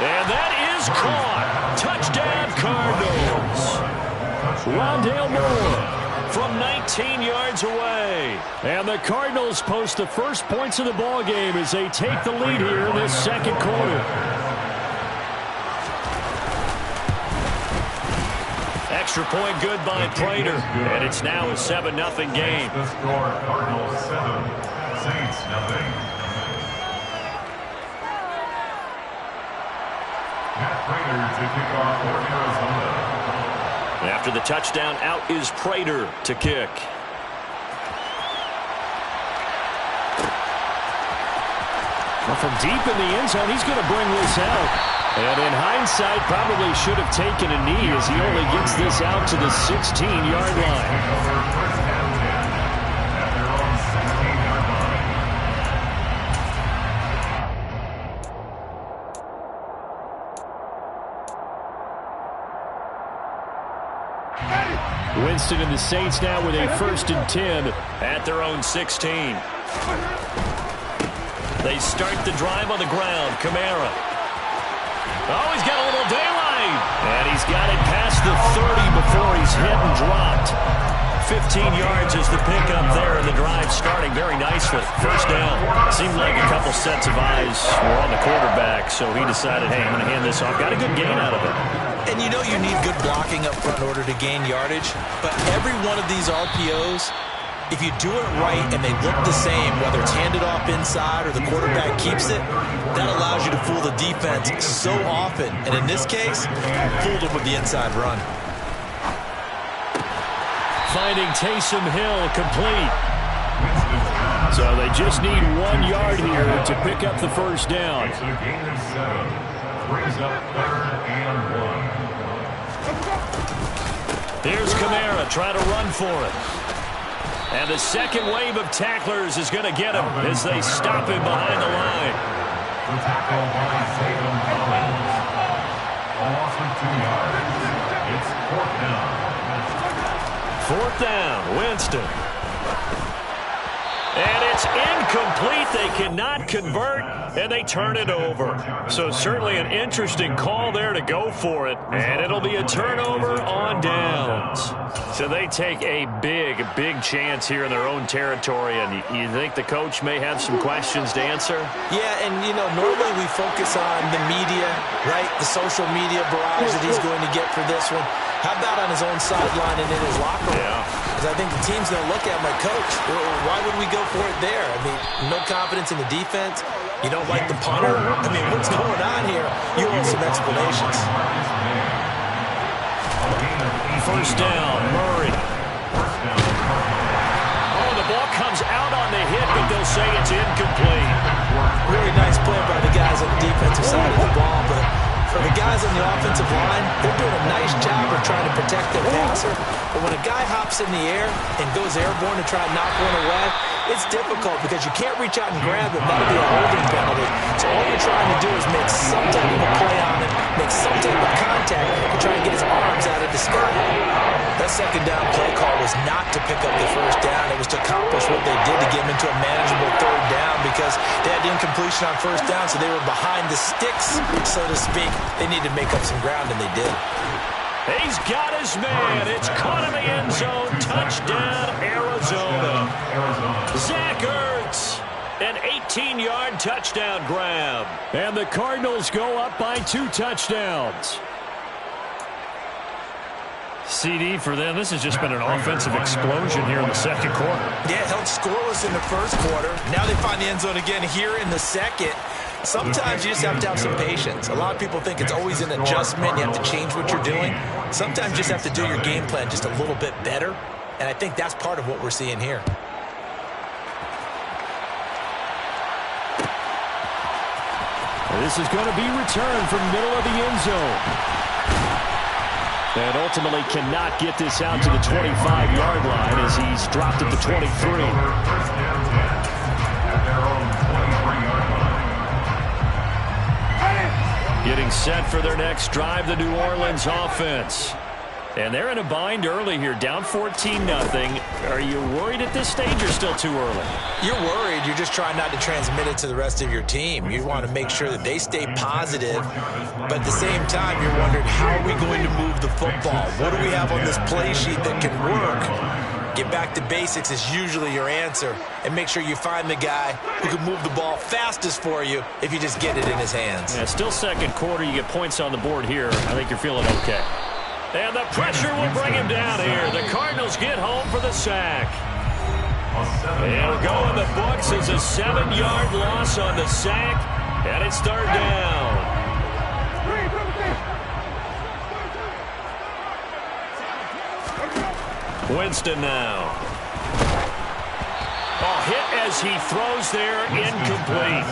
And that is caught. Touchdown, Cardinals. Rondale Moore from 19 yards away. And the Cardinals post the first points of the ballgame as they take the lead here in this second quarter. Extra point good by Prater, and it's now a 7-0 game. The score, Cardinals 7, Saints 0. Matt Prater to kick off for Arizona. After the touchdown, out is Prater to kick. Well, from deep in the end zone, he's going to bring this out. And in hindsight, probably should have taken a knee as he only gets this out to the 16-yard line. Winston and the Saints now with a 1st and 10 at their own 16. They start the drive on the ground. Kamara. Oh, he's got a little daylight. And he's got it past the 30 before he's hit and dropped. 15 yards is the pickup there, and the drive starting very nicely. First down. Seemed like a couple sets of eyes were on the quarterback, so he decided, hey, I'm going to hand this off. Got a good gain out of it. And you know you need good blocking up front in order to gain yardage, but every one of these RPOs, if you do it right and they look the same, whether it's handed off inside or the quarterback keeps it, that allows you to fool the defense so often. And in this case, fooled them with the inside run. Finding Taysom Hill complete. So they just need 1 yard here to pick up the first down. It's a gain of 7. Brings up 3rd and 1. Here's Kamara trying to run for it. And the second wave of tacklers is going to get him as they stop him behind the line. The tackle by Zayden Collins. A loss of 2 yards. It's 4th down. 4th down, Winston. And it's incomplete. They cannot convert, and they turn it over. So certainly an interesting call there to go for it. And it'll be a turnover on downs. So they take a big, big chance here in their own territory. And you think the coach may have some questions to answer? Yeah, and, you know, normally we focus on the media, right? The social media barrage that he's going to get for this one. How about on his own sideline and in his locker room? Yeah. Because I think the team's going to look at him like, Coach, why would we go for it there? I mean, no confidence in the defense. You don't like the punter. I mean, what's going on here? You want some explanations. First down, Murray. Oh, the ball comes out on the hit, but they'll say it's incomplete. Really nice play by the guys on the defensive side of the ball, but for the guys on the offensive line, they're doing a nice job of trying to protect their passer. But when a guy hops in the air and goes airborne to try and knock one away, it's difficult because you can't reach out and grab him. That'll be a holding penalty. So all you're trying to do is make some type of a play on him, make some type of contact, and try and get his arms out of the sky. That second down play call was not to pick up the first down. It was to accomplish what they did to get him into a manageable third down because they had incompletion on first down, so they were behind the sticks, so to speak. They needed to make up some ground, and they did. He's got his man. It's caught in the end zone. Touchdown, Arizona. Zach Ertz. An 18-yard touchdown grab. And the Cardinals go up by 2 touchdowns. CD for them. This has just been an offensive explosion here in the second quarter. Yeah, held scoreless in the first quarter. Now they find the end zone again here in the second. Sometimes you just have to have some patience. A lot of people think it's always an adjustment. You have to change what you're doing. Sometimes you just have to do your game plan just a little bit better. And I think that's part of what we're seeing here. This is going to be returned from middle of the end zone. And ultimately cannot get this out to the 25-yard line as he's dropped at the 23. Getting set for their next drive, the New Orleans offense. And they're in a bind early here, down 14-0. Are you worried at this stage or still too early? You're worried. You're just trying not to transmit it to the rest of your team. You want to make sure that they stay positive. But at the same time, you're wondering, how are we going to move the football? What do we have on this play sheet that can work? Get back to basics is usually your answer. And make sure you find the guy who can move the ball fastest for you if you just get it in his hands. Yeah, still second quarter. You get points on the board here. I think you're feeling okay. And the pressure will bring him down here. The Cardinals get home for the sack. It'll go in the books as a 7-yard loss on the sack. And it's third down. Winston now. Oh, hit as he throws there, incomplete.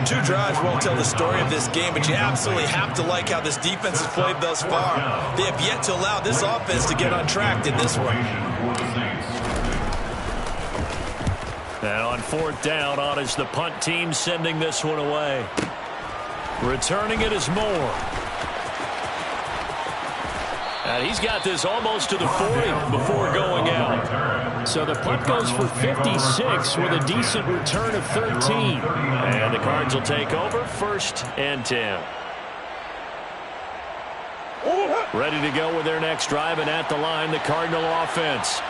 2 drives won't tell the story of this game, but you absolutely have to like how this defense has played thus far. They have yet to allow this offense to get on track in this one. And on fourth down, on is the punt team sending this one away. Returning it is Moore. And he's got this almost to the 40 before going out. So the punt goes for 56 with a decent return of 13. And the Cards will take over 1st and 10. Ready to go with their next drive, and at the line, the Cardinal offense.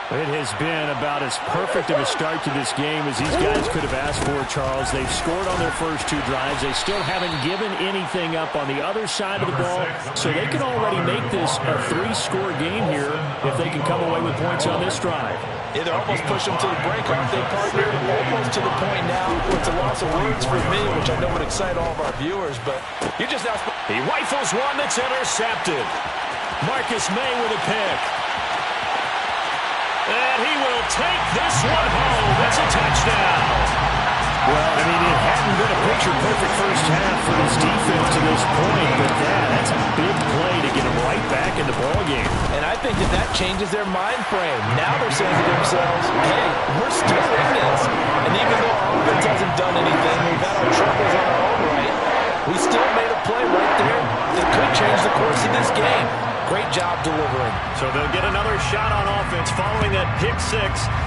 It has been about as perfect of a start to this game as these guys could have asked for, Charles. They've scored on their first 2 drives. They still haven't given anything up on the other side of the ball, so they can already make this a 3-score game here if they can come away with points on this drive. Yeah, they're almost pushing them to the break, aren't they, partner? Almost to the point now. It's a loss of words for me, which I know would excite all of our viewers, but you just now... He rifles one that's intercepted. Marcus May with a pick. And he will take this one home. That's a touchdown. Well, I mean, it hadn't been a picture-perfect first half for this defense to this point, but that's a big play to get them right back in the ballgame. And I think that changes their mind frame. Now they're saying to themselves, hey, we're still in this. And even though our offense hasn't done anything, we've had our troubles on our own right, we still made a play right there that could change the course of this game. Great job delivering. So they'll get another shot on offense following that pick 6.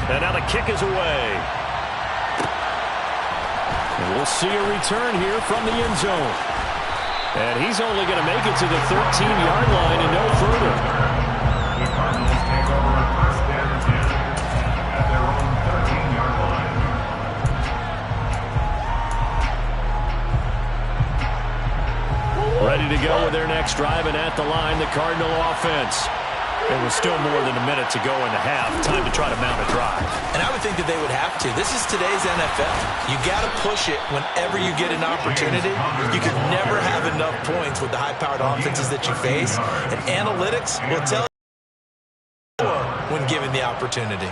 And now the kick is away. And we'll see a return here from the end zone. And he's only going to make it to the 13-yard line and no further. The Cardinals take over 1st and 10 at their own 13-yard line. Ready to go with their next drive, and at the line, the Cardinal offense. There was still more than a minute to go in the half. Time to try to mount a drive. And I would think that they would have to. This is today's NFL. You got to push it whenever you get an opportunity. You can never have enough points with the high-powered offenses that you face. And analytics will tell you more when given the opportunity.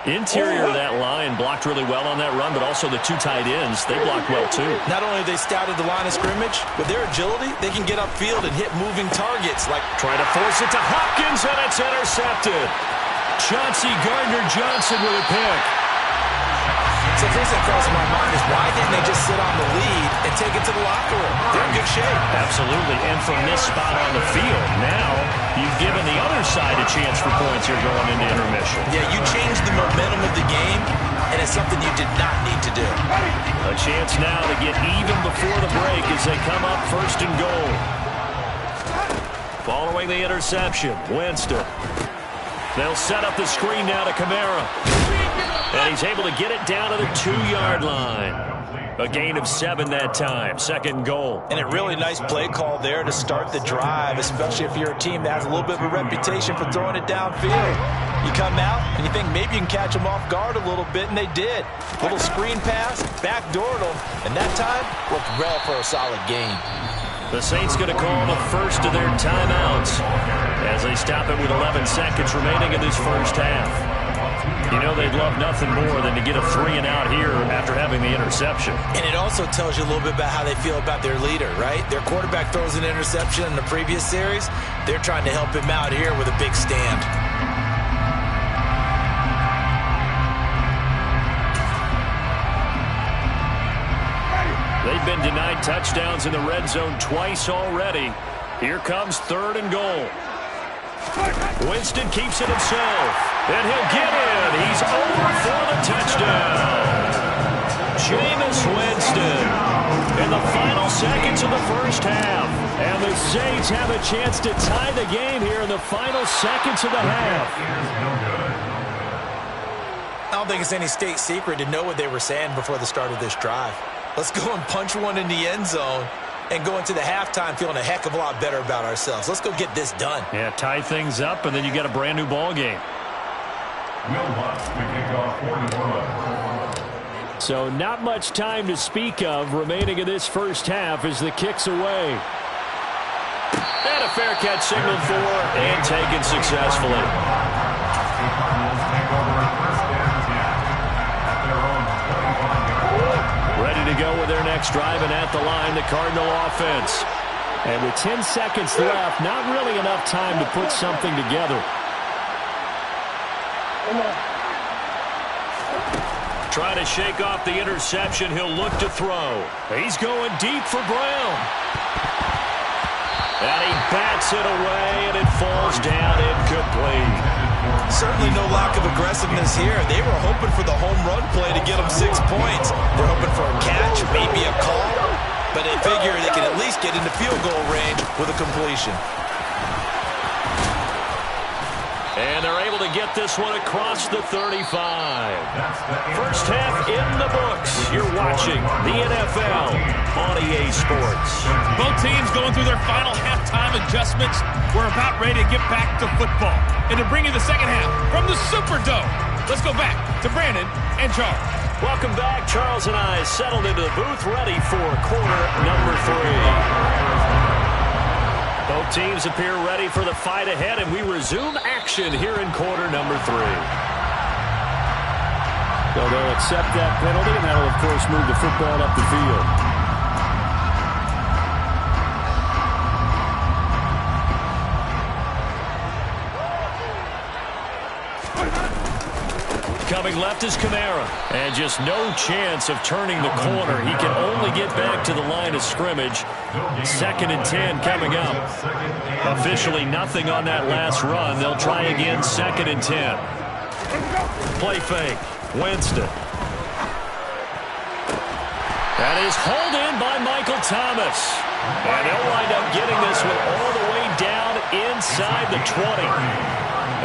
Interior of that line blocked really well on that run, but also the 2 tight ends, they blocked well too. Not only have they scouted the line of scrimmage, with their agility, they can get upfield and hit moving targets. Like trying to force it to Hopkins, and it's intercepted. Chauncey Gardner-Johnson with a pick. So the first thing crossing my mind is why didn't they just sit on the lead and take it to the locker room? They're in good shape. Absolutely, and from this spot on the field, now you've given the other side a chance for points here going into intermission. Yeah, you changed the momentum of the game, and it's something you did not need to do. A chance now to get even before the break as they come up 1st and goal. Following the interception, Winston. They'll set up the screen now to Kamara. And he's able to get it down to the 2-yard line. A gain of 7 that time. 2nd goal. And a really nice play call there to start the drive, especially if you're a team that has a little bit of a reputation for throwing it downfield. You come out and you think maybe you can catch them off guard a little bit, and they did. Little screen pass, backdoored them, and that time worked well for a solid gain. The Saints going to call the first of their timeouts as they stop it with 11 seconds remaining in this first half. You know they'd love nothing more than to get a 3-and-out here after having the interception. And it also tells you a little bit about how they feel about their leader, right? Their quarterback throws an interception in the previous series. They're trying to help him out here with a big stand. They've been denied touchdowns in the red zone twice already. Here comes 3rd and goal. Winston keeps it himself. And he'll get in. He's over for the touchdown. Jameis Winston in the final seconds of the first half. And the Saints have a chance to tie the game here in the final seconds of the half. I don't think it's any state secret to know what they were saying before the start of this drive. Let's go and punch one in the end zone and go into the halftime feeling a heck of a lot better about ourselves. Let's go get this done. Yeah, tie things up, and then you get a brand new ball game. So not much time to speak of remaining in this first half as the kick's away. And a fair catch signaled for and taken successfully. Ready to go with their next drive, and at the line, the Cardinal offense. And with 10 seconds left, not really enough time to put something together. Trying to shake off the interception. He'll look to throw. He's going deep for Brown. And he bats it away, and it falls down incomplete. Certainly no lack of aggressiveness here. They were hoping for the home run play to get them 6 points. They're hoping for a catch, maybe a call, but they figure they can at least get into field goal range with a completion. And they're able to get this one across the 35. First half in the books. You're watching the NFL on EA Sports. Both teams going through their final halftime adjustments. We're about ready to get back to football. And to bring you the second half from the Superdome, let's go back to Brandon and Charles. Welcome back. Charles and I settled into the booth, ready for quarter number 3. Both teams appear ready for the fight ahead, and we resume action here in quarter number 3. So they'll accept that penalty, and that'll, of course, move the football up the field. Coming left is Kamara. And just no chance of turning the corner. He can only get back to the line of scrimmage. 2nd and 10 coming up. Officially nothing on that last run. They'll try again, 2nd and 10. Play fake. Winston. That is hauled in by Michael Thomas. And they'll wind up getting this one all the way down inside the 20.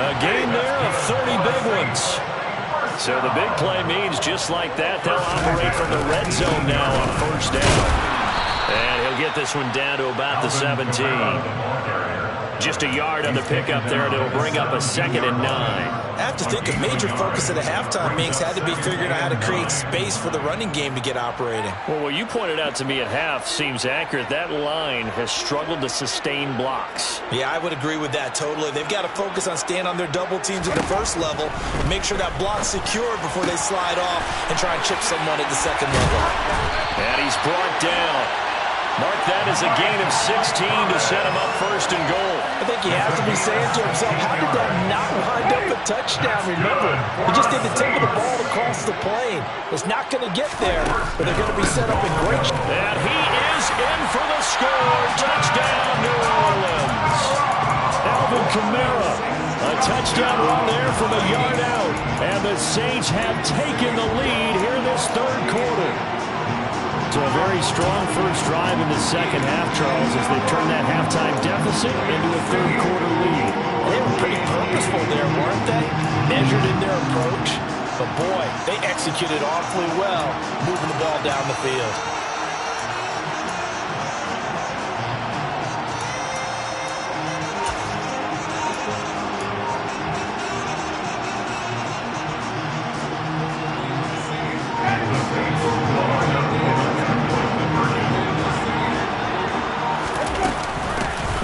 A gain there of 30 big ones. So the big play means just like that, they'll operate from the red zone now on first down. And he'll get this one down to about the 17. Just a yard on the pickup there, and it'll bring up a 2nd and 9. I have to think a major focus of the halftime meetings had to be figuring out how to create space for the running game to get operating. Well, what you pointed out to me at half seems accurate. That line has struggled to sustain blocks. Yeah, I would agree with that totally. They've got to focus on staying on their double teams at the first level and make sure that block's secured before they slide off and try and chip someone at the second level. And he's brought down. Mark that as a gain of 16 to set him up 1st and goal. I think he has to be saying to himself, how did that not wind up a touchdown? Remember, he just did the tip of the ball across the plane. It's not going to get there, but they're going to be set up in great shape. And he is in for the score. Touchdown, New Orleans. Alvin Kamara. A touchdown run there from a yard out. And the Saints have taken the lead here in this 3rd quarter. So a very strong first drive in the second half, Charles, as they turn that halftime deficit into a 3rd quarter lead. They were pretty purposeful there, weren't they? Measured in their approach. But boy, they executed awfully well, moving the ball down the field.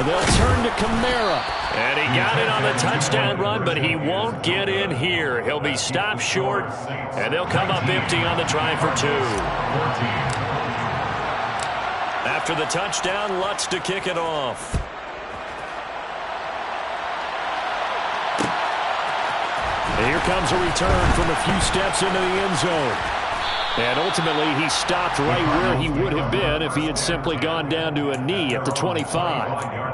They'll turn to Kamara. And he got it on the touchdown run, but he won't get in here. He'll be stopped short, and they'll come up empty on the try for 2. After the touchdown, Lutz to kick it off. And here comes a return from a few steps into the end zone. And ultimately, he stopped right where he would have been if he had simply gone down to a knee at the 25.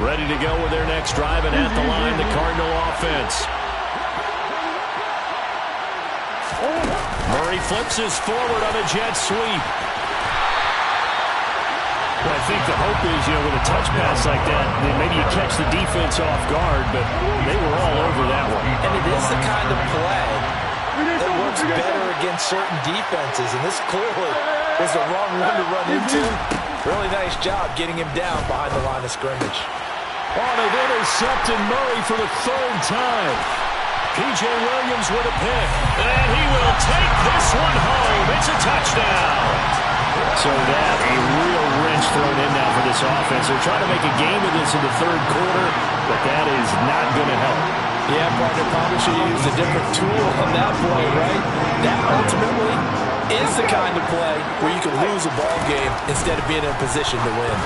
Ready to go with their next drive, and at the line, the Cardinal offense. Murray flips his forward on a jet sweep. Well, I think the hope is, with a touch pass like that, maybe you catch the defense off guard, but they were all over that one. And it is the kind of play that works better against certain defenses, and this clearly was the wrong one to run into. Really nice job getting him down behind the line of scrimmage. Oh, they've intercepted Murray for the 3rd time. P.J. Williams with a pick, and he will take this one home. It's a touchdown. So that a real wrench thrown in now for this offense. They're trying to make a game of this in the 3rd quarter, but that is not going to help. Yeah, partner, probably should have used a different tool on that play, right? That ultimately is the kind of play where you can lose a ball game instead of being in a position to win.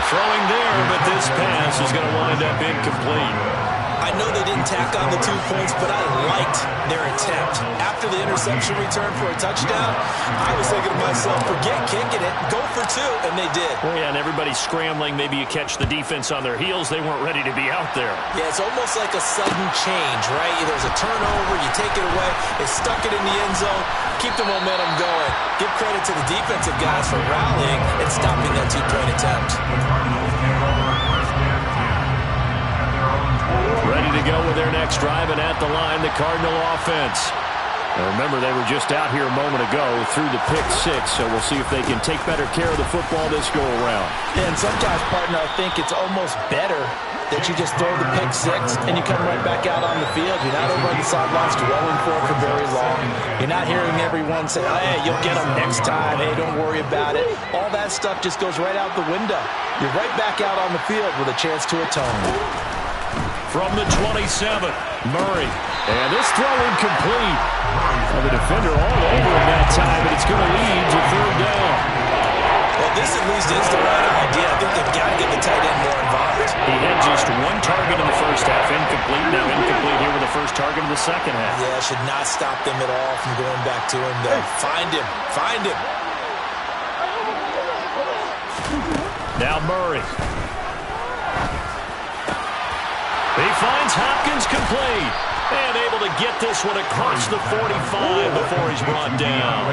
Throwing there, but this pass is going to wind up incomplete. I I know they didn't tack on the 2 points, but I liked their attempt. After the interception return for a touchdown, I was thinking to myself, forget kicking it, go for 2, and they did. Well, yeah, and everybody's scrambling. Maybe you catch the defense on their heels. They weren't ready to be out there. Yeah, it's almost like a sudden change, right? There's a turnover, you take it away, they stuck it in the end zone, keep the momentum going. Give credit to the defensive guys for rallying and stopping that 2-point attempt. Ready to go with their next drive, and at the line, the Cardinal offense. Now remember, they were just out here a moment ago through the pick 6, so we'll see if they can take better care of the football this go-around. Yeah, and sometimes, partner, I think it's almost better that you just throw the pick 6 and you come right back out on the field. You're not over on the sidelines dwelling for very long. You're not hearing everyone say, hey, you'll get them next time. Hey, don't worry about it. All that stuff just goes right out the window. You're right back out on the field with a chance to atone. From the 27, Murray. And this throw incomplete. Well, the defender all over him that time, but it's going to lead to 3rd down. Well, this at least is the right idea. I think they've got to get the tight end more involved. He had just 1 target in the first half, incomplete. Now incomplete here with the first target in the second half. Yeah, should not stop them at all from going back to him, though. Find him. Find him. Now Murray. He finds Hopkins complete. And able to get this one across the 45 before he's brought down.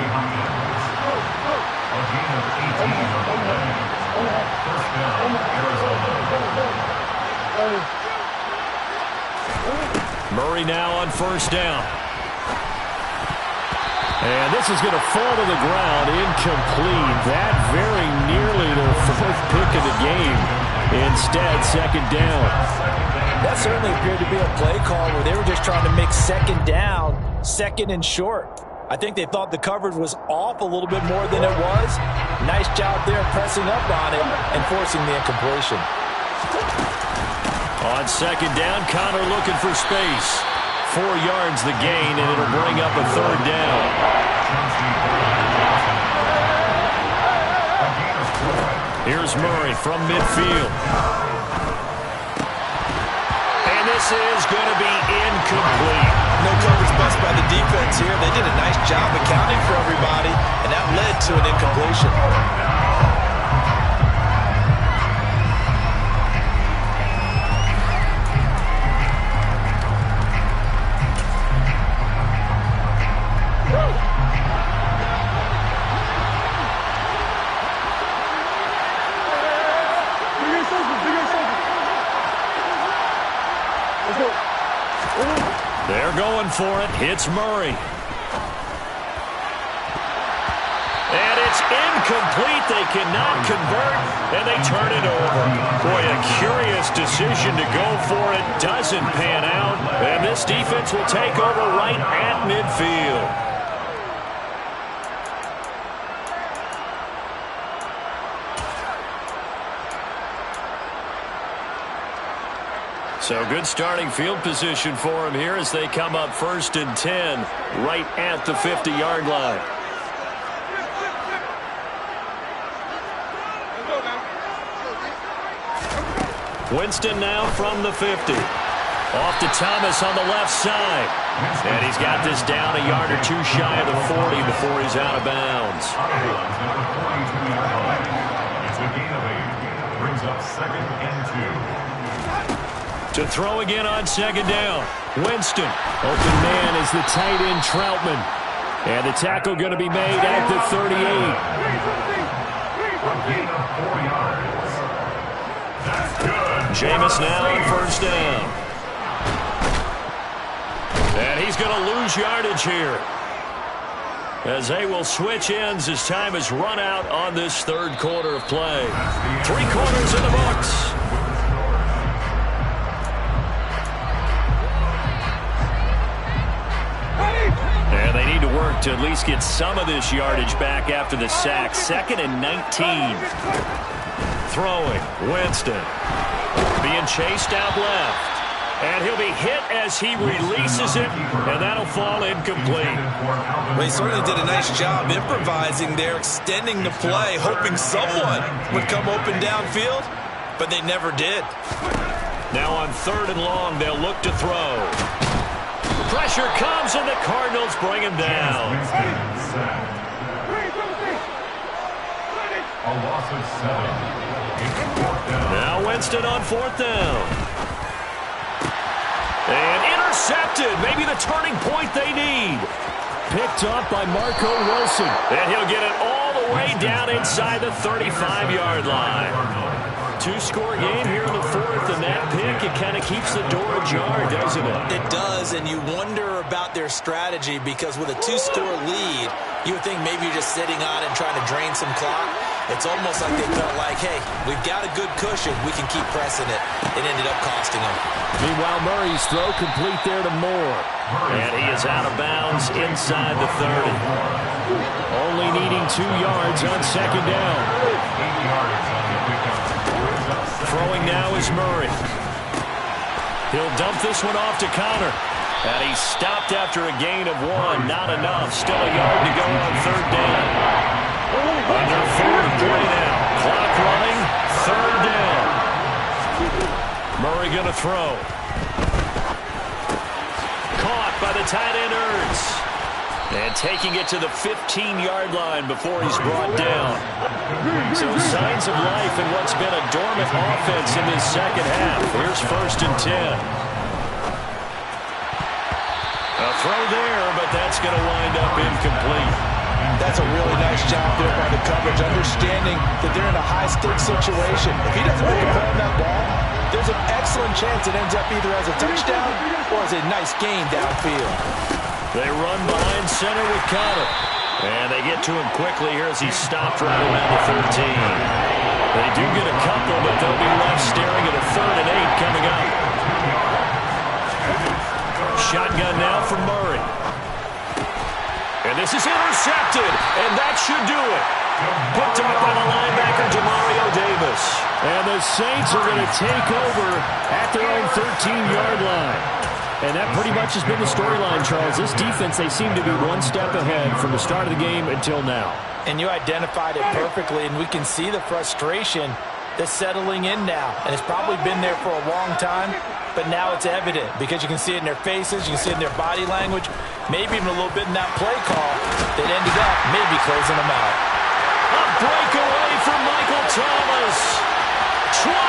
Murray now on 1st down. And this is going to fall to the ground, incomplete. That very nearly their 4th pick of the game. Instead, 2nd down. That certainly appeared to be a play call where they were just trying to make 2nd down, 2nd and short. I think they thought the coverage was off a little bit more than it was. Nice job there pressing up on it and forcing the incompletion. On 2nd down, Connor looking for space. 4 yards the gain, and it'll bring up a 3rd down. Here's Murray from midfield. And this is going to be incomplete. No coverage bust by the defense here. They did a nice job accounting for everybody, and that led to an incompletion. They're going for it. Hits Murray. And it's incomplete. They cannot convert, and they turn it over. Boy, a curious decision to go for it. Doesn't pan out, and this defense will take over right at midfield. So good starting field position for him here as they come up 1st and 10 right at the 50-yard line. Winston now from the 50. Off to Thomas on the left side. And he's got this down a yard or 2 shy of the 40 before he's out of bounds. It's a gain of 8. Brings up 2nd and 2. To throw again on 2nd down. Winston. Open man is the tight end Troutman. And the tackle going to be made at the 38. A gain of 4 yards. That's good. Jameis now on 1st down. And he's going to lose yardage here, as they will switch ends as time has run out on this 3rd quarter of play. 3 quarters in the books. And they need to work to at least get some of this yardage back after the sack. 2nd and 19. Throwing. Winston. Being chased out left. And he'll be hit as he releases it, and that'll fall incomplete. Well, he certainly did a nice job improvising there, extending the play, hoping someone would come open downfield, but they never did. Now on 3rd and long, they'll look to throw. Pressure comes, and the Cardinals bring him down. A loss of 7. It's 4th down. Now Winston on 4th down. And intercepted. Maybe the turning point they need. Picked up by Marco Wilson. And he'll get it all the way down inside the 35-yard line. 2-score game here in the 4th, and that pick, it kind of keeps the door ajar, doesn't it? It does, and you wonder about their strategy because with a 2-score lead, you would think maybe you're just sitting on it and trying to drain some clock. It's almost like they felt like, hey, we've got a good cushion. We can keep pressing it. It ended up costing them. Meanwhile, Murray's throw complete there to Moore. And he is out of bounds inside the 30. Only needing 2 yards on 2nd down. 8 yards on the pickup. Throwing now is Murray. He'll dump this one off to Connor. And he's stopped after a gain of 1. Not enough. Still a yard to go on 3rd down. Under 4 to play now. Clock running. 3rd down. Murray going to throw. Caught by the tight end Ertz. And taking it to the 15-yard line before he's brought down. So signs of life in what's been a dormant offense in this second half. Here's 1st and 10. A throw there, but that's going to wind up incomplete. That's a really nice job there by the coverage, understanding that they're in a high-stakes situation. If he doesn't make a play on that ball, there's an excellent chance it ends up either as a touchdown or as a nice gain downfield. They run behind center with Connor. And they get to him quickly here as he's stopped right around the 13. They do get a couple, but they'll be left staring at a 3rd and 8 coming up. Shotgun now for Murray. And this is intercepted, and that should do it. Picked up by the linebacker, Demario Davis. And the Saints are going to take over at their own 13-yard line. And that pretty much has been the storyline, Charles. This defense, they seem to be one step ahead from the start of the game until now. And you identified it perfectly, and we can see the frustration that's settling in now. And it's probably been there for a long time, but now it's evident because you can see it in their faces, you can see it in their body language, maybe even a little bit in that play call that ended up maybe closing them out. A breakaway from Michael Thomas. 20.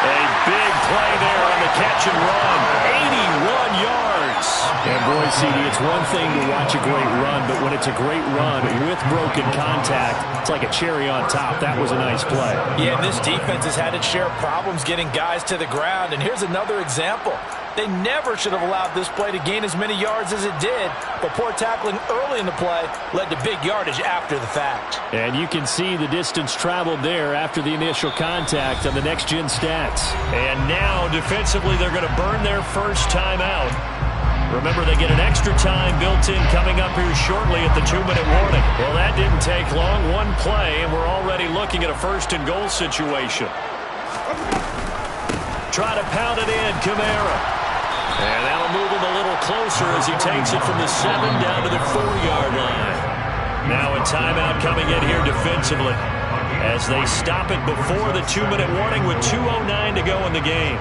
A big play there on the catch and run. 81 yards. And boy, CD, it's one thing to watch a great run, but when it's a great run with broken contact, it's like a cherry on top. That was a nice play. Yeah, this defense has had its share of problems getting guys to the ground. And here's another example. They never should have allowed this play to gain as many yards as it did, but poor tackling early in the play led to big yardage after the fact. And you can see the distance traveled there after the initial contact on the next-gen stats. And now, defensively, they're going to burn their first timeout. Remember, they get an extra time built in coming up here shortly at the 2-minute warning. Well, that didn't take long. One play, and we're already looking at a 1st and goal situation. Try to pound it in, Kamara. And that'll move him a little closer as he takes it from the 7 down to the 4-yard line. Now a timeout coming in here defensively as they stop it before the 2-minute warning with 2:09 to go in the game.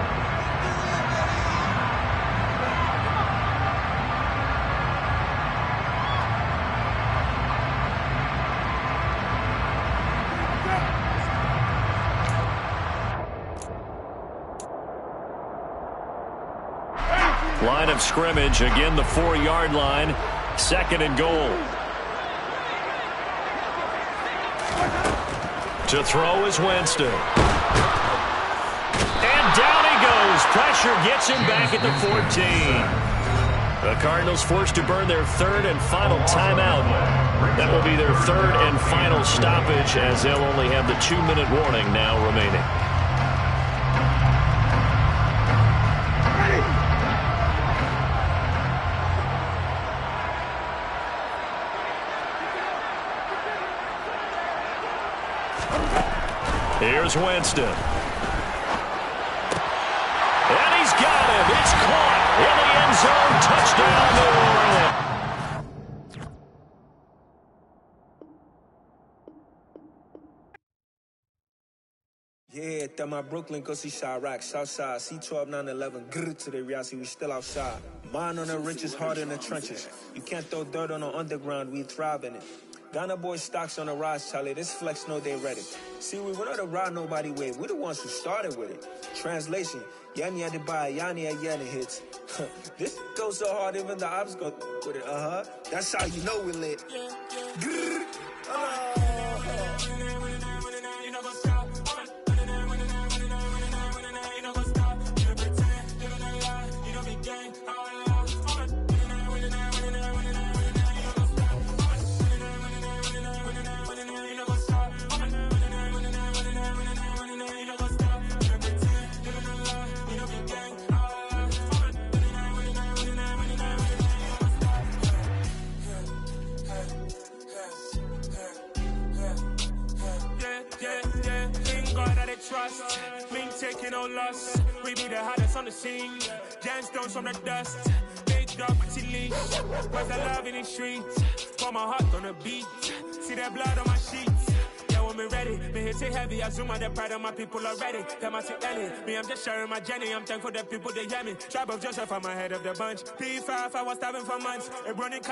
Line of scrimmage, again the 4-yard line, 2nd and goal. To throw is Winston. And down he goes. Pressure gets him back at the 14. The Cardinals forced to burn their 3rd and final timeout. That will be their 3rd and final stoppage as they'll only have the 2-minute warning now remaining. Here's Winston. And he's got him. It's caught in the end zone. Touchdown, New Orleans. Yeah, that my Brooklyn, go see Chirac, Southside, C12, 911, grrr to the Riasi, we still outside. Mine on the riches, heart in the trenches. You can't throw dirt on the underground, we thrive in it. Ghana boys stocks on the rise, Charlie, this flex know they ready. See, we were not to ride nobody with, we the ones who started with it. Translation, Yanni had to buy, Yanni had Yanni hits. This goes so hard, even the ops go with it, That's how you know we lit. Grrr, trust, me taking no loss. We be the hottest on the scene. Gemstones from the dust. Big dog, pretty leash. Where's the love in the streets? Pour my heart on the beat. See that blood on my sheets. Yeah, when we ready, me hit it heavy. I zoom on the pride of my people already. Them I see Ellie. Me, I'm just sharing my journey. I'm thankful that people they hear me. Tribe of Joseph, I'm ahead of the bunch. P5, I was starving for months. A running cut.